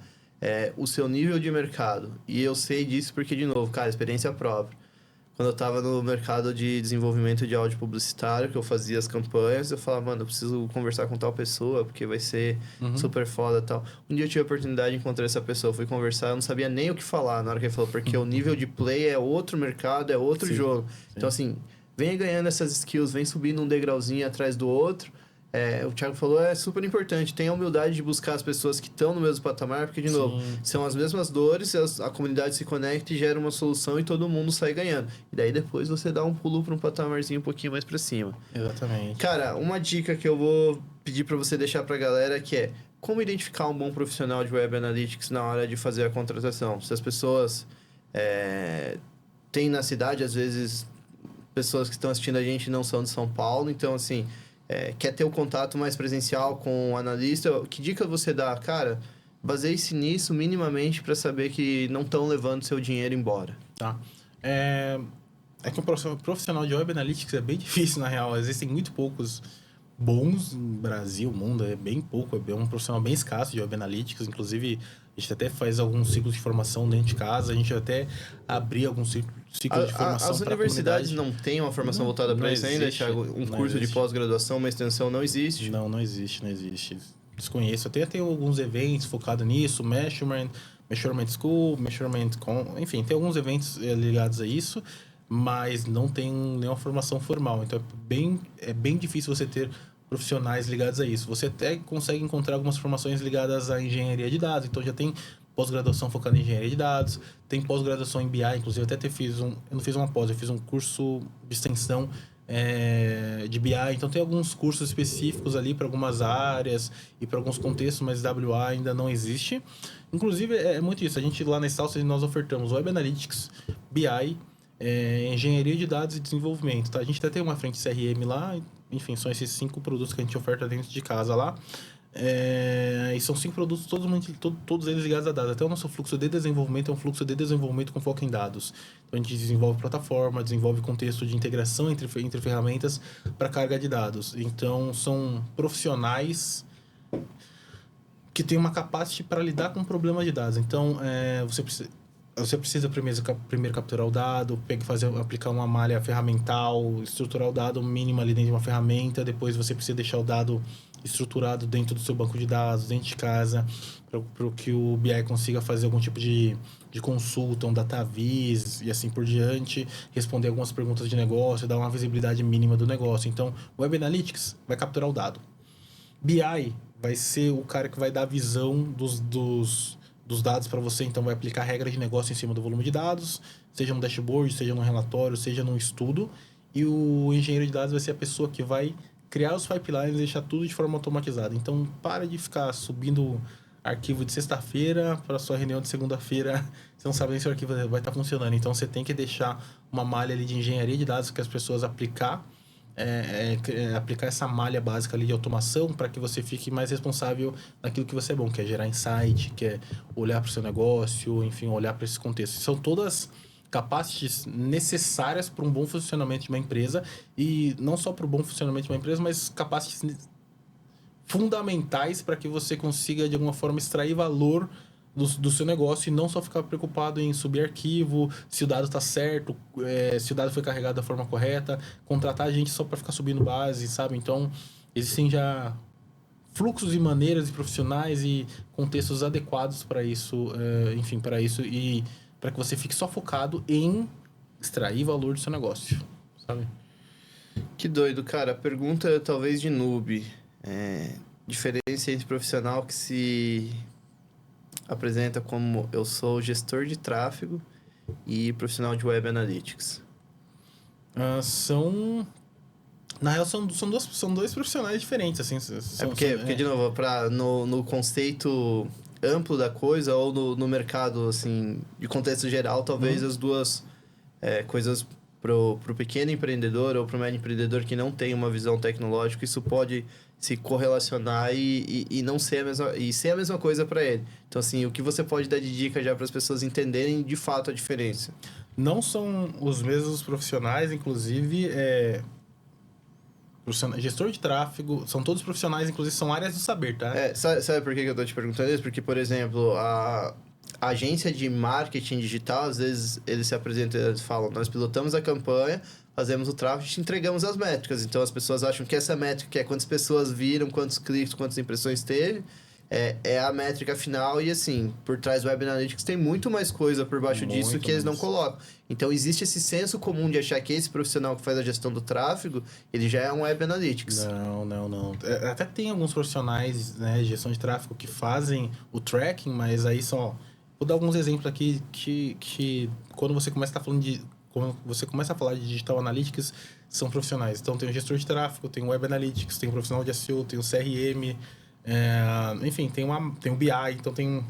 o seu nível de mercado. E eu sei disso porque, de novo, cara, experiência própria. Quando eu estava no mercado de desenvolvimento de áudio publicitário, que eu fazia as campanhas, eu falava, mano, eu preciso conversar com tal pessoa, porque vai ser super foda e tal. Um dia eu tive a oportunidade de encontrar essa pessoa, fui conversar, eu não sabia nem o que falar na hora que ele falou, porque o nível de play é outro mercado, é outro jogo. Sim. Então, assim, venha ganhando essas skills, vem subindo um degrauzinho atrás do outro. O Thiago falou, é super importante, tenha a humildade de buscar as pessoas que estão no mesmo patamar, porque, de novo, são as mesmas dores, a comunidade se conecta e gera uma solução e todo mundo sai ganhando. E daí depois você dá um pulo para um patamarzinho um pouquinho mais para cima. Exatamente. Cara, uma dica que eu vou pedir para você deixar para a galera que é como identificar um bom profissional de Web Analytics na hora de fazer a contratação. Se as pessoas têm na cidade, às vezes, pessoas que estão assistindo a gente não são de São Paulo, então, assim... quer ter o contato mais presencial com o analista, que dica você dá? Cara, baseie-se nisso minimamente para saber que não estão levando seu dinheiro embora. Tá. Que um profissional de Web Analytics é bem difícil, na real. Existem muito poucos bons no Brasil, no mundo, é bem pouco. É um profissional bem escasso de Web Analytics. Inclusive, a gente até faz alguns ciclos de formação dentro de casa. A gente até abrir alguns ciclos de formação. As universidades não têm uma formação voltada para isso ainda, Thiago? Um curso de pós-graduação, uma extensão não existe? Não existe. Desconheço. Até tem alguns eventos focados nisso, Measurement School, enfim, tem alguns eventos ligados a isso, mas não tem nenhuma formação formal. Então, é bem difícil você ter profissionais ligados a isso. Você até consegue encontrar algumas formações ligadas à engenharia de dados. Então, já tem pós-graduação focada em engenharia de dados, tem pós-graduação em BI, inclusive eu até eu não fiz uma pós, eu fiz um curso de extensão de BI. Então, tem alguns cursos específicos ali para algumas áreas e para alguns contextos, mas WA ainda não existe. Inclusive, é muito isso. A gente lá na Stalce, nós ofertamos Web Analytics, BI, engenharia de dados e desenvolvimento. Tá? A gente até tem uma frente CRM lá. Enfim, são esses 5 produtos que a gente oferta dentro de casa lá. E são 5 produtos, todos eles ligados a dados. Até o nosso fluxo de desenvolvimento é um fluxo de desenvolvimento com foco em dados. Então, a gente desenvolve plataforma, desenvolve contexto de integração entre ferramentas para carga de dados. Então, são profissionais que têm uma capacidade para lidar com problemas de dados. Então, você precisa primeiro capturar o dado, aplicar uma malha ferramental, estruturar o dado mínimo ali dentro de uma ferramenta. Depois você precisa deixar o dado estruturado dentro do seu banco de dados, dentro de casa, para que o BI consiga fazer algum tipo de consulta, um data viz e assim por diante, responder algumas perguntas de negócio, dar uma visibilidade mínima do negócio. Então, Web Analytics vai capturar o dado. BI vai ser o cara que vai dar a visão dos dados para você, então vai aplicar regra de negócio em cima do volume de dados, seja no dashboard, seja no relatório, seja no estudo. E o engenheiro de dados vai ser a pessoa que vai criar os pipelines e deixar tudo de forma automatizada. Então, para de ficar subindo arquivo de sexta-feira para sua reunião de segunda-feira. Você não sabe nem se o arquivo vai estar funcionando. Então, você tem que deixar uma malha ali de engenharia de dados que as pessoas aplicar aplicar essa malha básica ali de automação para que você fique mais responsável naquilo que você é bom, que é gerar insight, que é olhar para o seu negócio, enfim, olhar para esse contexto. São todas capacities necessárias para um bom funcionamento de uma empresa, e não só para o bom funcionamento de uma empresa, mas capacities fundamentais para que você consiga, de alguma forma, extrair valor do seu negócio e não só ficar preocupado em subir arquivo, se o dado está certo, se o dado foi carregado da forma correta, contratar gente só para ficar subindo base, sabe? Então, existem já fluxos e maneiras e profissionais e contextos adequados para isso, enfim, para isso, e para que você fique só focado em extrair valor do seu negócio, sabe? Que doido, cara. Pergunta talvez de noob. Diferença entre profissional que se apresenta como eu sou gestor de tráfego e profissional de Web Analytics. Na real, são dois profissionais diferentes, assim. Porque, de novo, no conceito amplo da coisa ou no mercado, assim, de contexto geral, talvez as duas coisas pro pequeno empreendedor ou pro médio empreendedor que não tem uma visão tecnológica, isso pode se correlacionar e não ser ser a mesma coisa para ele. Então, assim, o que você pode dar de dica já para as pessoas entenderem de fato a diferença? Não são os mesmos profissionais, inclusive, gestor de tráfego, são todos profissionais, inclusive são áreas do saber, tá? Sabe por que eu tô te perguntando isso? Porque, por exemplo, a agência de marketing digital, às vezes eles se apresentam, eles falam, nós pilotamos a campanha, fazemos o tráfego e entregamos as métricas. Então, as pessoas acham que essa métrica, que é quantas pessoas viram, quantos cliques, quantas impressões teve, é a métrica final. E, assim, por trás do Web Analytics tem muito mais coisa por baixo disso que eles não colocam. Então, existe esse senso comum de achar que esse profissional que faz a gestão do tráfego, ele já é um Web Analytics. Não. Até tem alguns profissionais, né, de gestão de tráfego que fazem o tracking, mas aí só... Vou dar alguns exemplos aqui que quando você começa a falando quando você começa a falar de Digital Analytics, são profissionais. Então, tem o gestor de tráfego, tem o Web Analytics, tem o profissional de SEO, tem o CRM, enfim, tem o BI. Então, tem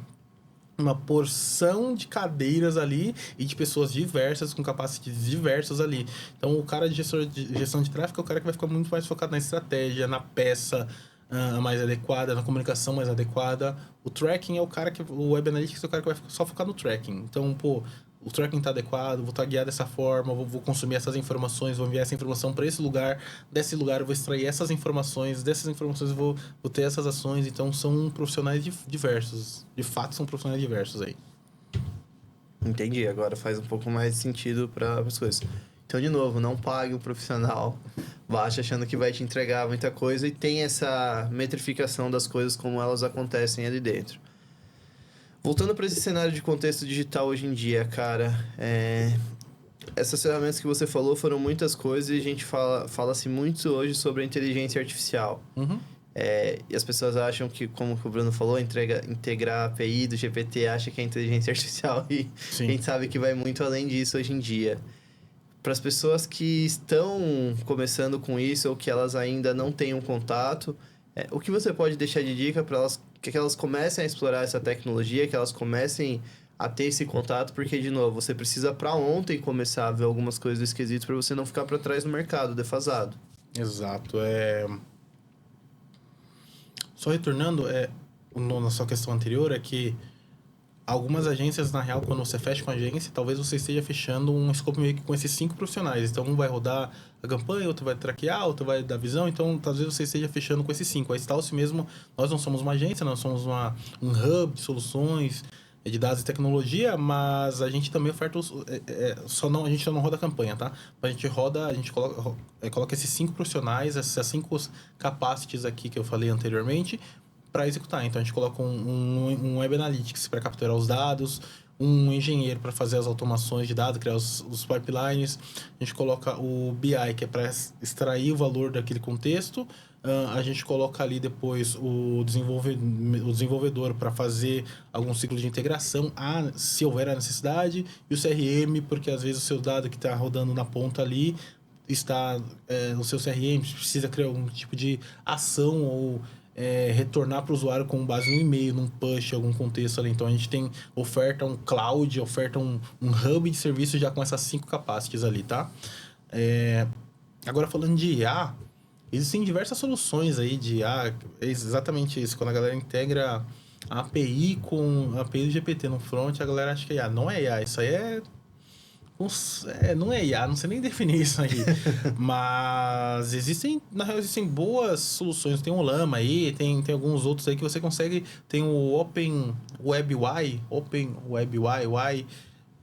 uma porção de cadeiras ali e de pessoas diversas, com capacidades diversas ali. Então, o cara de gestão de tráfego é o cara que vai ficar muito mais focado na estratégia, na peça mais adequada, na comunicação mais adequada. O tracking o Web Analytics é o cara que vai só focar no tracking. Então, o tracking está adequado, vou taguear dessa forma, vou consumir essas informações, vou enviar essa informação para esse lugar, desse lugar eu vou extrair essas informações, dessas informações eu vou ter essas ações. Então, são profissionais diversos. De fato, são profissionais diversos aí. Entendi. Agora faz um pouco mais de sentido para as coisas. Então, de novo, não pague um profissional baixo achando que vai te entregar muita coisa e tem essa metrificação das coisas como elas acontecem ali dentro. Voltando para esse cenário de contexto digital hoje em dia, cara, essas ferramentas que você falou foram muitas coisas e a gente fala-se muito hoje sobre a inteligência artificial. Uhum. E as pessoas acham que, como o Bruno falou, integrar a API do GPT acha que é inteligência artificial e Sim. a gente sabe que vai muito além disso hoje em dia. Para as pessoas que estão começando com isso ou que elas ainda não têm um contato, o que você pode deixar de dica para elas, que elas comecem a explorar essa tecnologia, que elas comecem a ter esse contato, porque, de novo, você precisa para ontem começar a ver algumas coisas esquisitas para você não ficar para trás no mercado, defasado. Exato. Só retornando, na sua questão anterior, é que algumas agências, na real, quando você fecha com a agência, talvez você esteja fechando um scope meio que com esses 5 profissionais. Então, um vai rodar a campanha, outro vai traquear, outro vai dar visão. Então, talvez você esteja fechando com esses 5. A Stalce mesmo, nós não somos uma agência, nós somos um hub de soluções, de dados e tecnologia, mas a gente também oferta a gente não roda a campanha, tá? A gente coloca esses 5 profissionais, essas 5 capacities aqui que eu falei anteriormente, para executar. Então, a gente coloca um Web Analytics para capturar os dados, um engenheiro para fazer as automações de dados, criar os pipelines. A gente coloca o BI, que é para extrair o valor daquele contexto. A gente coloca ali depois o desenvolvedor para fazer algum ciclo de integração, se houver a necessidade. E o CRM, porque às vezes o seu dado que está rodando na ponta ali está no seu CRM, precisa criar algum tipo de ação ou retornar para o usuário com base no e-mail, num push, algum contexto ali. Então, a gente oferta um cloud, oferta um hub de serviço já com essas 5 capacities ali, tá? Agora, falando de IA, existem diversas soluções aí de IA. É exatamente isso. Quando a galera integra a API com a API do GPT no front, a galera acha que é IA. Não é IA, isso aí não é IA, não sei nem definir isso aí. Mas na real, existem boas soluções. Tem o Llama aí, tem alguns outros aí que você consegue. Tem o Open Web UI,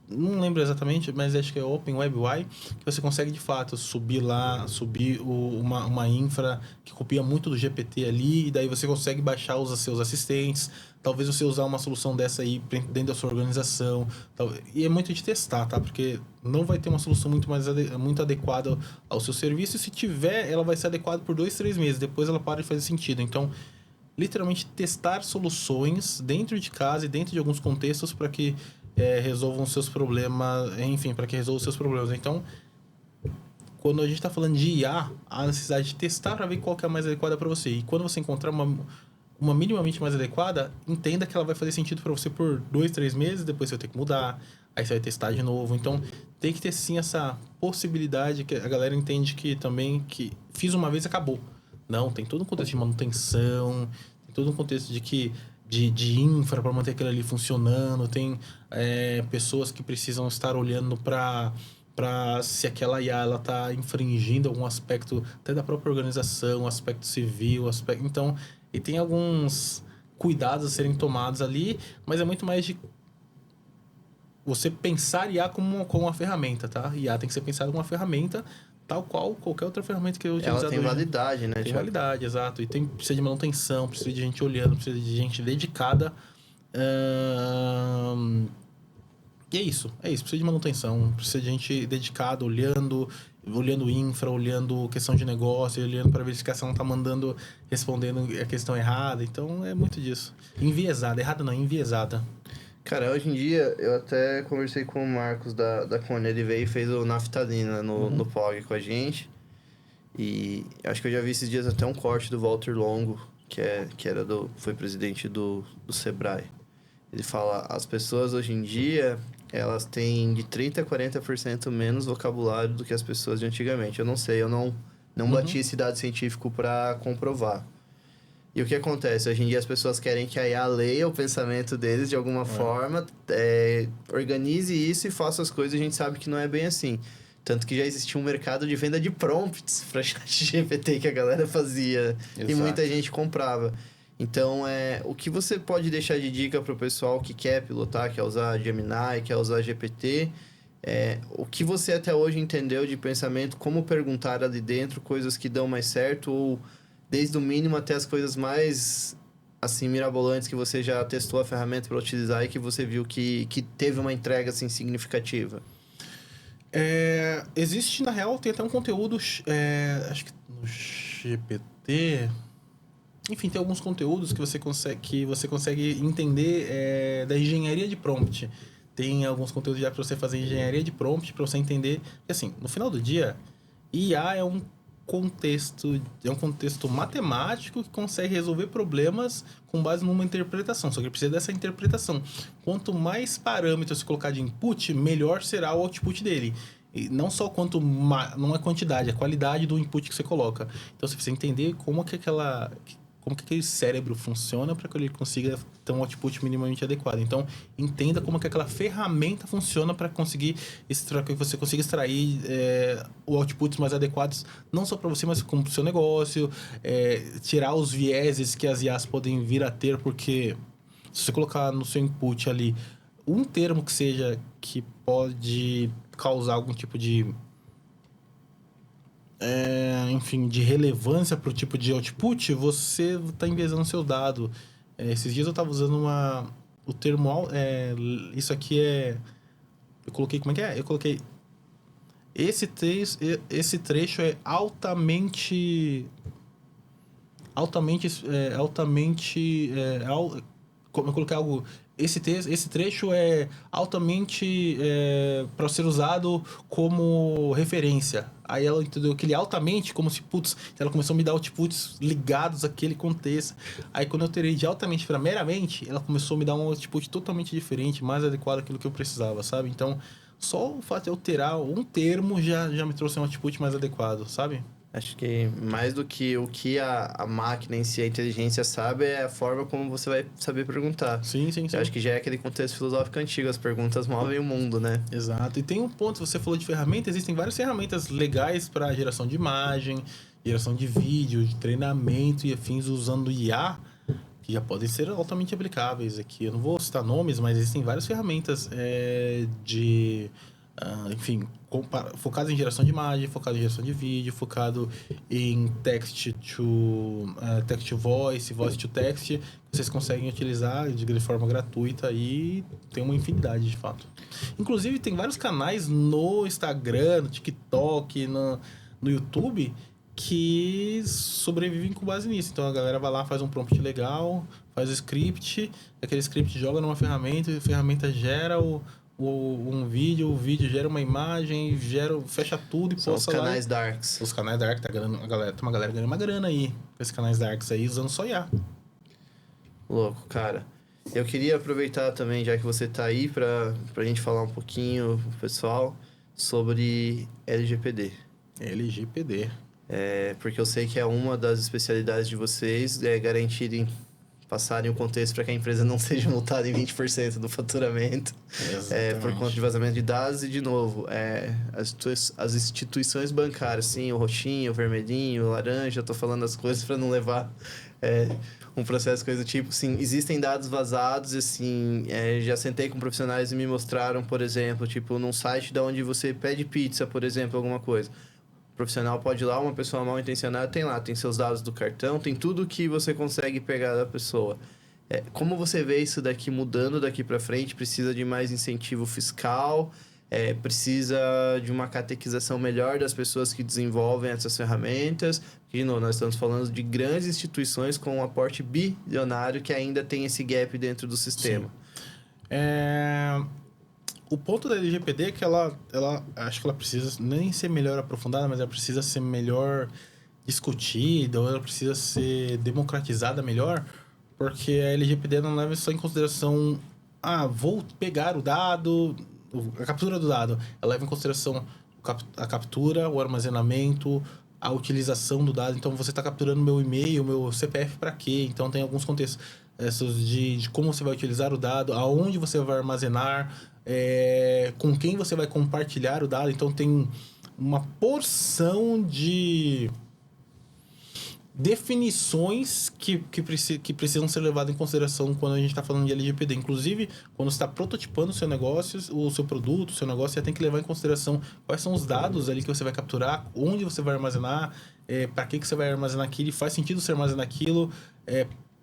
não lembro exatamente, mas acho que é Open Web UI, que você consegue de fato subir uma infra que copia muito do GPT ali, e daí você consegue baixar os seus assistentes. Talvez você usar uma solução dessa aí dentro da sua organização. E é muito de testar, tá? Porque não vai ter uma solução muito adequada ao seu serviço. E se tiver, ela vai ser adequada por 2-3 meses. Depois ela para de fazer sentido. Então, literalmente testar soluções dentro de casa e dentro de alguns contextos para que resolvam seus problemas, enfim, para que resolvam os seus problemas. Então, quando a gente está falando de IA, a necessidade de testar para ver qual que é a mais adequada para você. E quando você encontrar uma minimamente mais adequada, entenda que ela vai fazer sentido para você por 2-3 meses, depois você vai ter que mudar, aí você vai testar de novo. Então, tem que ter sim essa possibilidade que a galera entende que também que fiz uma vez e acabou. Não, tem todo um contexto de manutenção, tem todo um contexto de infra para manter aquilo ali funcionando, tem pessoas que precisam estar olhando para se aquela IA ela está infringindo algum aspecto até da própria organização, aspecto civil, então, e tem alguns cuidados a serem tomados ali, mas é muito mais de você pensar IA como uma ferramenta, tá? IA tem que ser pensada como uma ferramenta, tal qual qualquer outra ferramenta que eu utilizar. Ela tem validade, né? Tem validade, exato. E precisa de manutenção, precisa de gente olhando, precisa de gente dedicada. E é isso. Precisa de manutenção, precisa de gente dedicada, olhando infra, olhando questão de negócio, olhando para verificar se ela não está respondendo a questão errada. Então, é muito disso. Enviesada. Errada não, enviesada. Cara, hoje em dia, eu até conversei com o Marcos da Cone, ele veio e fez o Naftalina no POG com a gente. E acho que eu já vi esses dias até um corte do Walter Longo, foi presidente do Sebrae. Ele fala, as pessoas hoje em dia, elas têm de 30% a 40% menos vocabulário do que as pessoas de antigamente. Eu não sei, eu não bati esse dado científico para comprovar. E o que acontece? Hoje em dia as pessoas querem que a IA leia o pensamento deles de alguma forma, organize isso e faça as coisas, e a gente sabe que não é bem assim. Tanto que já existia um mercado de venda de prompts para ChatGPT que a galera fazia. Exato. E muita gente comprava. Então, o que você pode deixar de dica para o pessoal que quer pilotar, quer usar Gemini, quer usar GPT, o que você até hoje entendeu de pensamento, como perguntar ali dentro, coisas que dão mais certo, ou desde o mínimo até as coisas mais, assim, mirabolantes que você já testou a ferramenta para utilizar e que você viu que teve uma entrega, assim, significativa? Existe, na real, tem até um conteúdo, acho que no GPT... Enfim, tem alguns conteúdos que você consegue entender da engenharia de prompt. Tem alguns conteúdos já para você fazer engenharia de prompt, para você entender... Porque, assim, no final do dia, IA é um contexto matemático que consegue resolver problemas com base numa interpretação, só que precisa dessa interpretação. Quanto mais parâmetros você colocar de input, melhor será o output dele. E não só não é quantidade, é a qualidade do input que você coloca. Então você precisa entender como que aquele cérebro funciona para que ele consiga ter um output minimamente adequado. Então, entenda como que aquela ferramenta funciona para que você consiga extrair os outputs mais adequados, não só para você, mas como para o seu negócio, tirar os vieses que as IAs podem vir a ter, porque se você colocar no seu input ali um termo que pode causar algum tipo de de relevância para o tipo de output, você está enviesando seu dado. Esses dias eu estava usando o termo... isso aqui eu coloquei... Como é que é? Eu coloquei... Esse trecho é altamente... Como eu coloquei algo... Esse trecho é altamente para ser usado como referência. Aí ela entendeu aquele altamente, como se, ela começou a me dar outputs ligados àquele contexto. Aí quando eu terei de altamente para meramente, ela começou a me dar um output totalmente diferente, mais adequado àquilo que eu precisava, sabe? Então, só o fato de alterar um termo já me trouxe um output mais adequado, sabe? Acho que mais do que o que a máquina em si, a inteligência sabe, é a forma como você vai saber perguntar. Sim. Eu acho que já é aquele contexto filosófico antigo, as perguntas movem o mundo, né? Exato. E tem um ponto, você falou de ferramenta, existem várias ferramentas legais para geração de imagem, geração de vídeo, de treinamento e afins usando IA, que já podem ser altamente aplicáveis aqui. Eu não vou citar nomes, mas existem várias ferramentas enfim, focado em geração de imagem, focado em geração de vídeo, focado em text to voice, voice to text, vocês conseguem utilizar de forma gratuita e tem uma infinidade de fato. Inclusive tem vários canais no Instagram, no TikTok, no YouTube que sobrevivem com base nisso. Então a galera vai lá, faz um prompt legal, faz o script, aquele script joga numa ferramenta, a ferramenta gera um vídeo, o vídeo gera uma imagem, fecha tudo e São posta os lá. canais darks. Os canais dark, tem uma galera ganhando uma grana aí com esses canais darks aí, usando só IA. Louco, cara. Eu queria aproveitar também, já que você tá aí, pra gente falar um pouquinho, pessoal, sobre LGPD. LGPD. Porque eu sei que é uma das especialidades de vocês, garantirem, passarem o contexto para que a empresa não seja multada em 20% do faturamento por conta de vazamento de dados. E, de novo, as instituições bancárias, sim, o roxinho, o vermelhinho, o laranja, eu tô falando as coisas para não levar um processo, coisa do tipo. Sim, existem dados vazados, assim, já sentei com profissionais e me mostraram, por exemplo, tipo, num site de onde você pede pizza, por exemplo, alguma coisa. O profissional pode ir lá, uma pessoa mal intencionada tem seus dados do cartão, tem tudo que você consegue pegar da pessoa. Como você vê isso daqui mudando daqui para frente? Precisa de mais incentivo fiscal? Precisa de uma catequização melhor das pessoas que desenvolvem essas ferramentas? Porque, de novo, nós estamos falando de grandes instituições com um aporte bilionário que ainda tem esse gap dentro do sistema. O ponto da LGPD é que ela acho que ela precisa nem ser melhor aprofundada, mas ela precisa ser melhor discutida, ou ela precisa ser democratizada melhor, porque a LGPD não leva só em consideração vou pegar o dado, a captura do dado. Ela leva em consideração a captura, o armazenamento, a utilização do dado. Então, você está capturando meu e-mail, meu CPF para quê? Então, tem alguns contextos de como você vai utilizar o dado, aonde você vai armazenar, com quem você vai compartilhar o dado. Então, tem uma porção de definições que precisam ser levadas em consideração quando a gente está falando de LGPD. Inclusive, quando você está prototipando o seu negócio, o seu produto, o seu negócio, você tem que levar em consideração quais são os dados ali que você vai capturar, onde você vai armazenar, para que você vai armazenar aquilo, faz sentido você armazenar aquilo,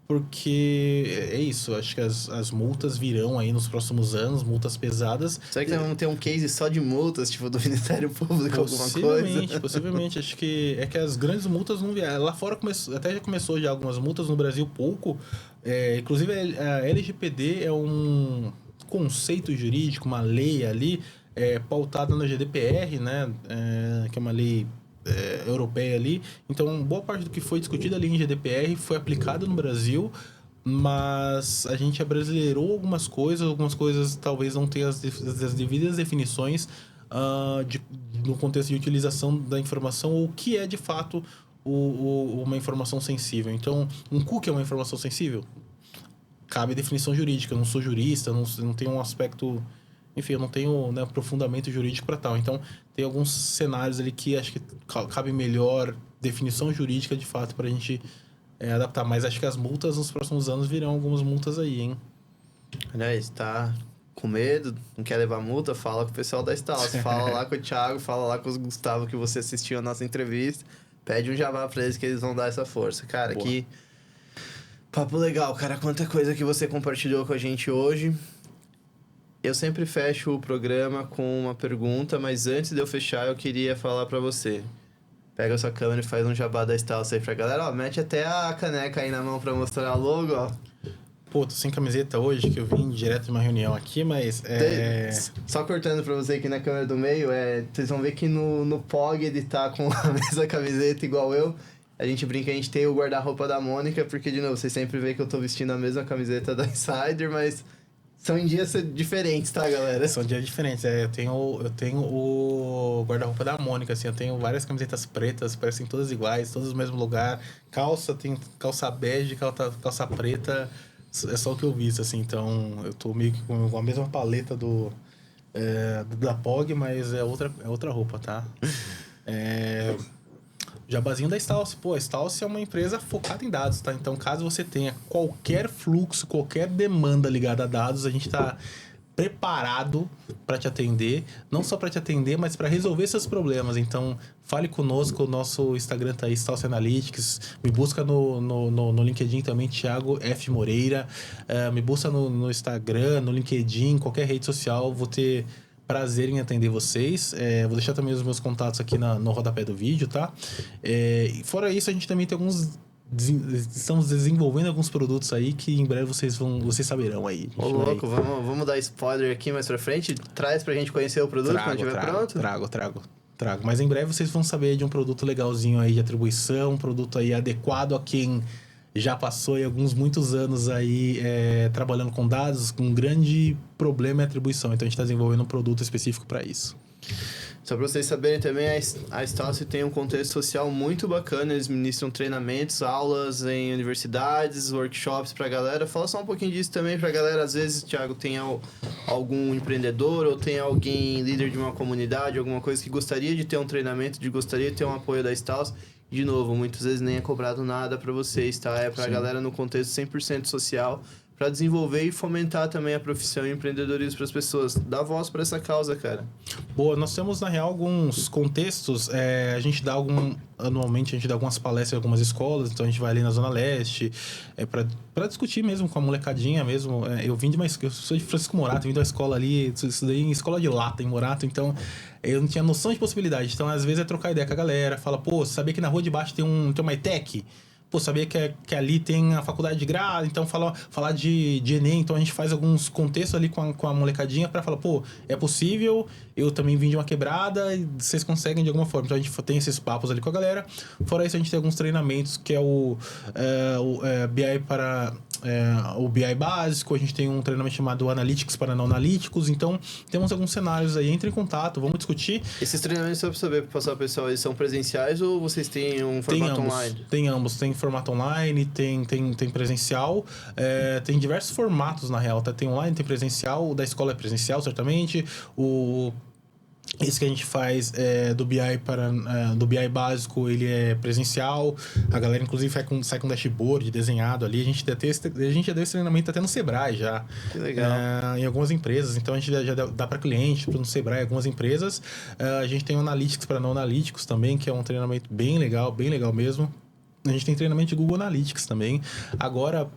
porque é isso, acho que as multas virão aí nos próximos anos, multas pesadas. Será que vamos ter um case só de multas, tipo, do Ministério Público, alguma coisa? Possivelmente. Acho que as grandes multas não vieram. Lá fora até já começou já algumas multas, no Brasil pouco. Inclusive a LGPD é um conceito jurídico, uma lei ali, pautada na GDPR, né? Que é uma lei europeia ali. Então, boa parte do que foi discutido ali em GDPR foi aplicado no Brasil, mas a gente abrasileirou algumas coisas talvez não tenham as devidas definições no contexto de utilização da informação, ou o que é de fato uma informação sensível. Então, um cookie é uma informação sensível? Cabe definição jurídica. Eu não sou jurista, não tenho um aspecto... Enfim, eu não tenho aprofundamento jurídico para tal. Então, tem alguns cenários ali que acho que cabe melhor definição jurídica, de fato, para a gente adaptar. Mas acho que as multas nos próximos anos virão algumas multas aí, hein? Aliás, tá com medo, não quer levar multa? Fala com o pessoal da Stals. Fala lá com o Thiago, fala lá com o Gustavo, que você assistiu a nossa entrevista. Pede um jabá para eles que eles vão dar essa força. Cara, boa. Que papo legal, cara. Quanta coisa que você compartilhou com a gente hoje. Eu sempre fecho o programa com uma pergunta, mas antes de eu fechar, eu queria falar pra você. Pega a sua câmera e faz um jabá da Stals aí pra galera. Ó, mete até a caneca aí na mão pra mostrar a logo, ó. Pô, tô sem camiseta hoje, que eu vim direto de uma reunião aqui, mas... Só cortando pra você aqui na câmera do meio, vocês vão ver que no POG ele tá com a mesma camiseta igual eu. A gente brinca, a gente tem o guarda-roupa da Mônica, porque, de novo, vocês sempre veem que eu tô vestindo a mesma camiseta da Insider, mas... São em dias diferentes, tá, galera? São dias diferentes. Eu tenho o guarda-roupa da Mônica, assim. Eu tenho várias camisetas pretas, parecem todas iguais, todas no mesmo lugar. Tem calça bege, calça preta. É só o que eu visto, assim. Então, eu tô meio que com a mesma paleta da POG, mas é outra roupa, tá? Jabazinho da Stalce. Pô, a Stalce é uma empresa focada em dados, tá? Então, caso você tenha qualquer fluxo, qualquer demanda ligada a dados, a gente tá preparado para te atender. Não só para te atender, mas para resolver seus problemas. Então, fale conosco. O nosso Instagram tá aí, Stalce Analytics. Me busca no LinkedIn também, Thiago F. Moreira. Me busca no Instagram, no LinkedIn, qualquer rede social. Vou ter prazer em atender vocês. Vou deixar também os meus contatos aqui no rodapé do vídeo, tá? E fora isso, a gente também tem estamos desenvolvendo alguns produtos aí que em breve vocês saberão aí. Ô, louco, vamos dar spoiler aqui mais pra frente? Traz pra gente conhecer o produto quando estiver pronto? Trago. Mas em breve vocês vão saber de um produto legalzinho aí de atribuição, um produto aí adequado a quem já passou aí muitos anos aí trabalhando com dados, com um grande problema é atribuição. Então a gente está desenvolvendo um produto específico para isso. Só para vocês saberem também, a Stalce tem um contexto social muito bacana. Eles ministram treinamentos, aulas em universidades, workshops pra galera. Fala só um pouquinho disso também pra galera. Às vezes, Thiago, tem algum empreendedor ou tem alguém líder de uma comunidade, alguma coisa que gostaria de ter um treinamento, gostaria de ter um apoio da Stalce. De novo, muitas vezes nem é cobrado nada pra vocês, tá? É pra galera no contexto 100% social, para desenvolver e fomentar também a profissão e empreendedorismo para as pessoas. Dá voz para essa causa, cara. Boa, nós temos, na real, alguns contextos. Anualmente, a gente dá algumas palestras em algumas escolas. Então, a gente vai ali na Zona Leste para discutir mesmo com a molecadinha mesmo. Eu sou de Francisco Morato, vim da escola ali, estudei em escola de lata em Morato. Então, eu não tinha noção de possibilidade. Então, às vezes, é trocar ideia com a galera. Fala, pô, sabia que na rua de baixo tem uma ETEC? Pô, sabia que ali tem a faculdade de grado, então falar de Enem, então a gente faz alguns contextos ali com a molecadinha para falar, pô, é possível, eu também vim de uma quebrada e vocês conseguem de alguma forma. Então a gente tem esses papos ali com a galera. Fora isso, a gente tem alguns treinamentos que é o BI para o BI básico, a gente tem um treinamento chamado Analytics para não analíticos, então temos alguns cenários aí, entre em contato, vamos discutir. Esses treinamentos, só para saber, para passar o pessoal, eles são presenciais ou vocês têm um formato online? Tem ambos, tem formato online, tem presencial, tem diversos formatos na real, tá? Tem online, tem presencial, o da escola é presencial, certamente, esse que a gente faz do BI básico, ele é presencial. A galera, inclusive, sai com dashboard desenhado ali. A gente já deu esse treinamento até no Sebrae já. Que legal. Em algumas empresas. Então, a gente já dá para cliente, no Sebrae, algumas empresas. A gente tem o Analytics para não analíticos também, que é um treinamento bem legal mesmo. A gente tem treinamento de Google Analytics também. Agora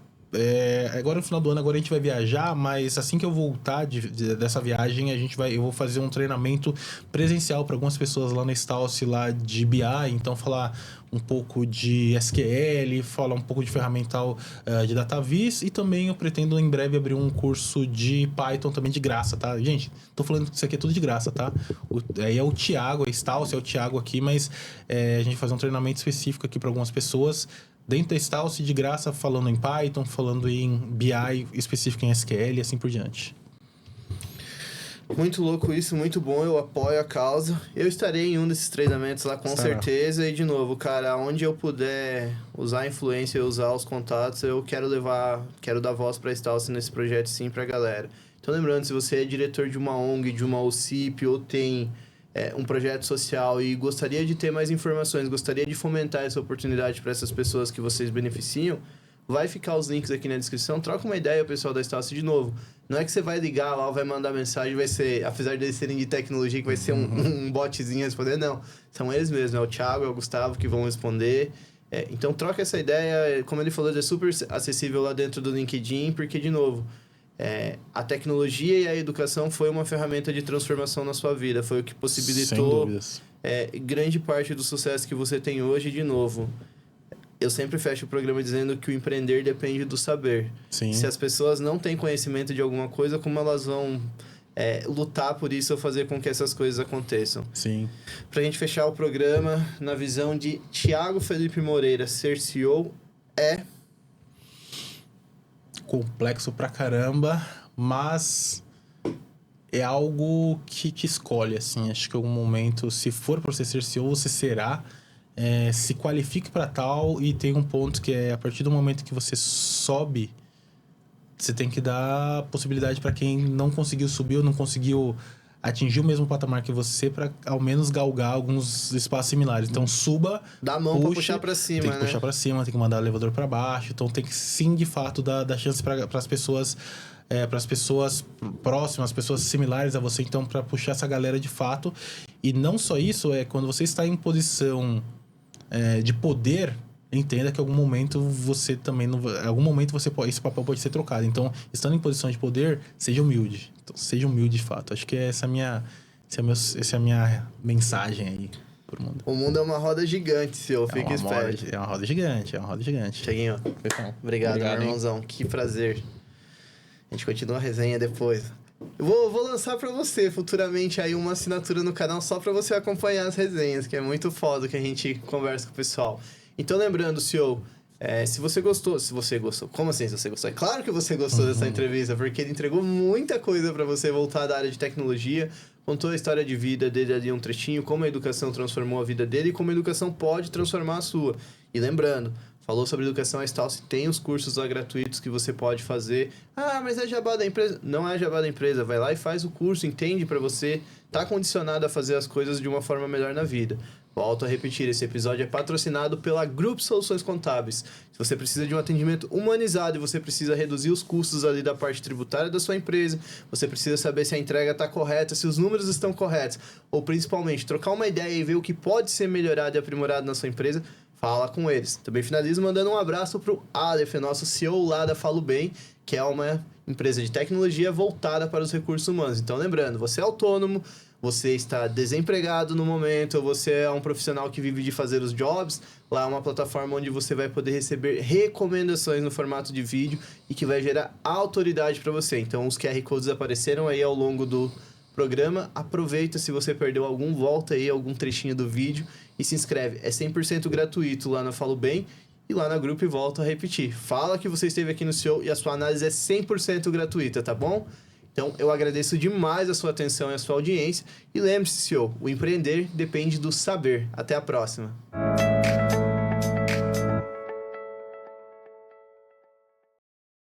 no final do ano, a gente vai viajar, mas assim que eu voltar dessa viagem, eu vou fazer um treinamento presencial para algumas pessoas lá na Stalce, lá de BI, então falar um pouco de SQL, falar um pouco de ferramental de DataVis, e também eu pretendo em breve abrir um curso de Python também de graça, tá? Gente, tô falando que isso aqui é tudo de graça, tá? Aí é o Thiago, a Stalce é o Thiago aqui, mas a gente vai fazer um treinamento específico aqui para algumas pessoas dentro da Stalce de graça, falando em Python, falando em BI específico em SQL e assim por diante. Muito louco isso, muito bom, eu apoio a causa. Eu estarei em um desses treinamentos lá, com certeza. E, de novo, cara, onde eu puder usar a influência e usar os contatos, eu quero dar voz pra Stalce nesse projeto, sim, pra galera. Então, lembrando, se você é diretor de uma ONG, de uma OCIP, ou tem um projeto social e gostaria de ter mais informações, gostaria de fomentar essa oportunidade para essas pessoas que vocês beneficiam, vai ficar os links aqui na descrição. Troca uma ideia, pessoal da Stalce, de novo. Não é que você vai ligar lá ou vai mandar mensagem, vai ser, apesar de eles serem de tecnologia, que vai ser um botzinho responder, não. São eles mesmos, é o Thiago, é o Gustavo que vão responder. Então troca essa ideia, como ele falou, é super acessível lá dentro do LinkedIn, porque, de novo, a tecnologia e a educação foi uma ferramenta de transformação na sua vida, foi o que possibilitou grande parte do sucesso que você tem hoje. De novo, eu sempre fecho o programa dizendo que o empreender depende do saber. Sim. Se as pessoas não têm conhecimento de alguma coisa, como elas vão lutar por isso ou fazer com que essas coisas aconteçam? Sim. Pra gente fechar o programa, na visão de Thiago Felipe Moreira, ser CEO complexo pra caramba, mas é algo que te escolhe, assim. Acho que em algum momento, se for para você ser CEO, você será. Se qualifique para tal, e tem um ponto que é, a partir do momento que você sobe, você tem que dar possibilidade para quem não conseguiu subir ou não conseguiu atingir o mesmo patamar que você, para ao menos galgar alguns espaços similares. Então, suba, Dá a mão pra puxar pra cima, tem que né? puxar para cima, tem que mandar o elevador para baixo. Então, tem que, sim, de fato, dar chance para as pessoas... para as pessoas próximas, pessoas similares a você, então, para puxar essa galera de fato. E não só isso, quando você está em posição de poder, entenda que em algum momento você também não... Em algum momento esse papel pode ser trocado. Então, estando em posição de poder, seja humilde. Então, seja humilde de fato. Acho que essa é a minha mensagem aí pro mundo. O mundo é uma roda gigante, senhor. Fica esperto. É uma roda gigante. Cheguinho. Obrigado, meu irmãozão. Que prazer. A gente continua a resenha depois. Eu vou lançar pra você futuramente aí uma assinatura no canal só pra você acompanhar as resenhas, que é muito foda que a gente conversa com o pessoal. Então, lembrando, CEO, se você gostou... Como assim se você gostou? É claro que você gostou dessa entrevista, porque ele entregou muita coisa pra você voltar da área de tecnologia, contou a história de vida dele ali um trechinho, como a educação transformou a vida dele e como a educação pode transformar a sua. E lembrando... Falou sobre educação Estácio, tem os cursos lá gratuitos que você pode fazer. Ah, mas é jabá da empresa. Não é jabá da empresa. Vai lá e faz o curso, entende pra você. Tá condicionado a fazer as coisas de uma forma melhor na vida. Volto a repetir, esse episódio é patrocinado pela Group Soluções Contábeis. Se você precisa de um atendimento humanizado e você precisa reduzir os custos ali da parte tributária da sua empresa, você precisa saber se a entrega está correta, se os números estão corretos, ou principalmente trocar uma ideia e ver o que pode ser melhorado e aprimorado na sua empresa, fala com eles. Também finalizo mandando um abraço pro Aleph, nosso CEO lá da Falo Bem, que é uma empresa de tecnologia voltada para os recursos humanos. Então, lembrando, você é autônomo, você está desempregado no momento, ou você é um profissional que vive de fazer os jobs, lá é uma plataforma onde você vai poder receber recomendações no formato de vídeo e que vai gerar autoridade para você. Então, os QR Codes apareceram aí ao longo do programa. Aproveita, se você perdeu algum, volta aí algum trechinho do vídeo e se inscreve. É 100% gratuito lá na Falo Bem e lá na Grupo, e volto a repetir. Fala que você esteve aqui no CEO e a sua análise é 100% gratuita, tá bom? Então, eu agradeço demais a sua atenção e a sua audiência. E lembre-se, CEO, o empreender depende do saber. Até a próxima.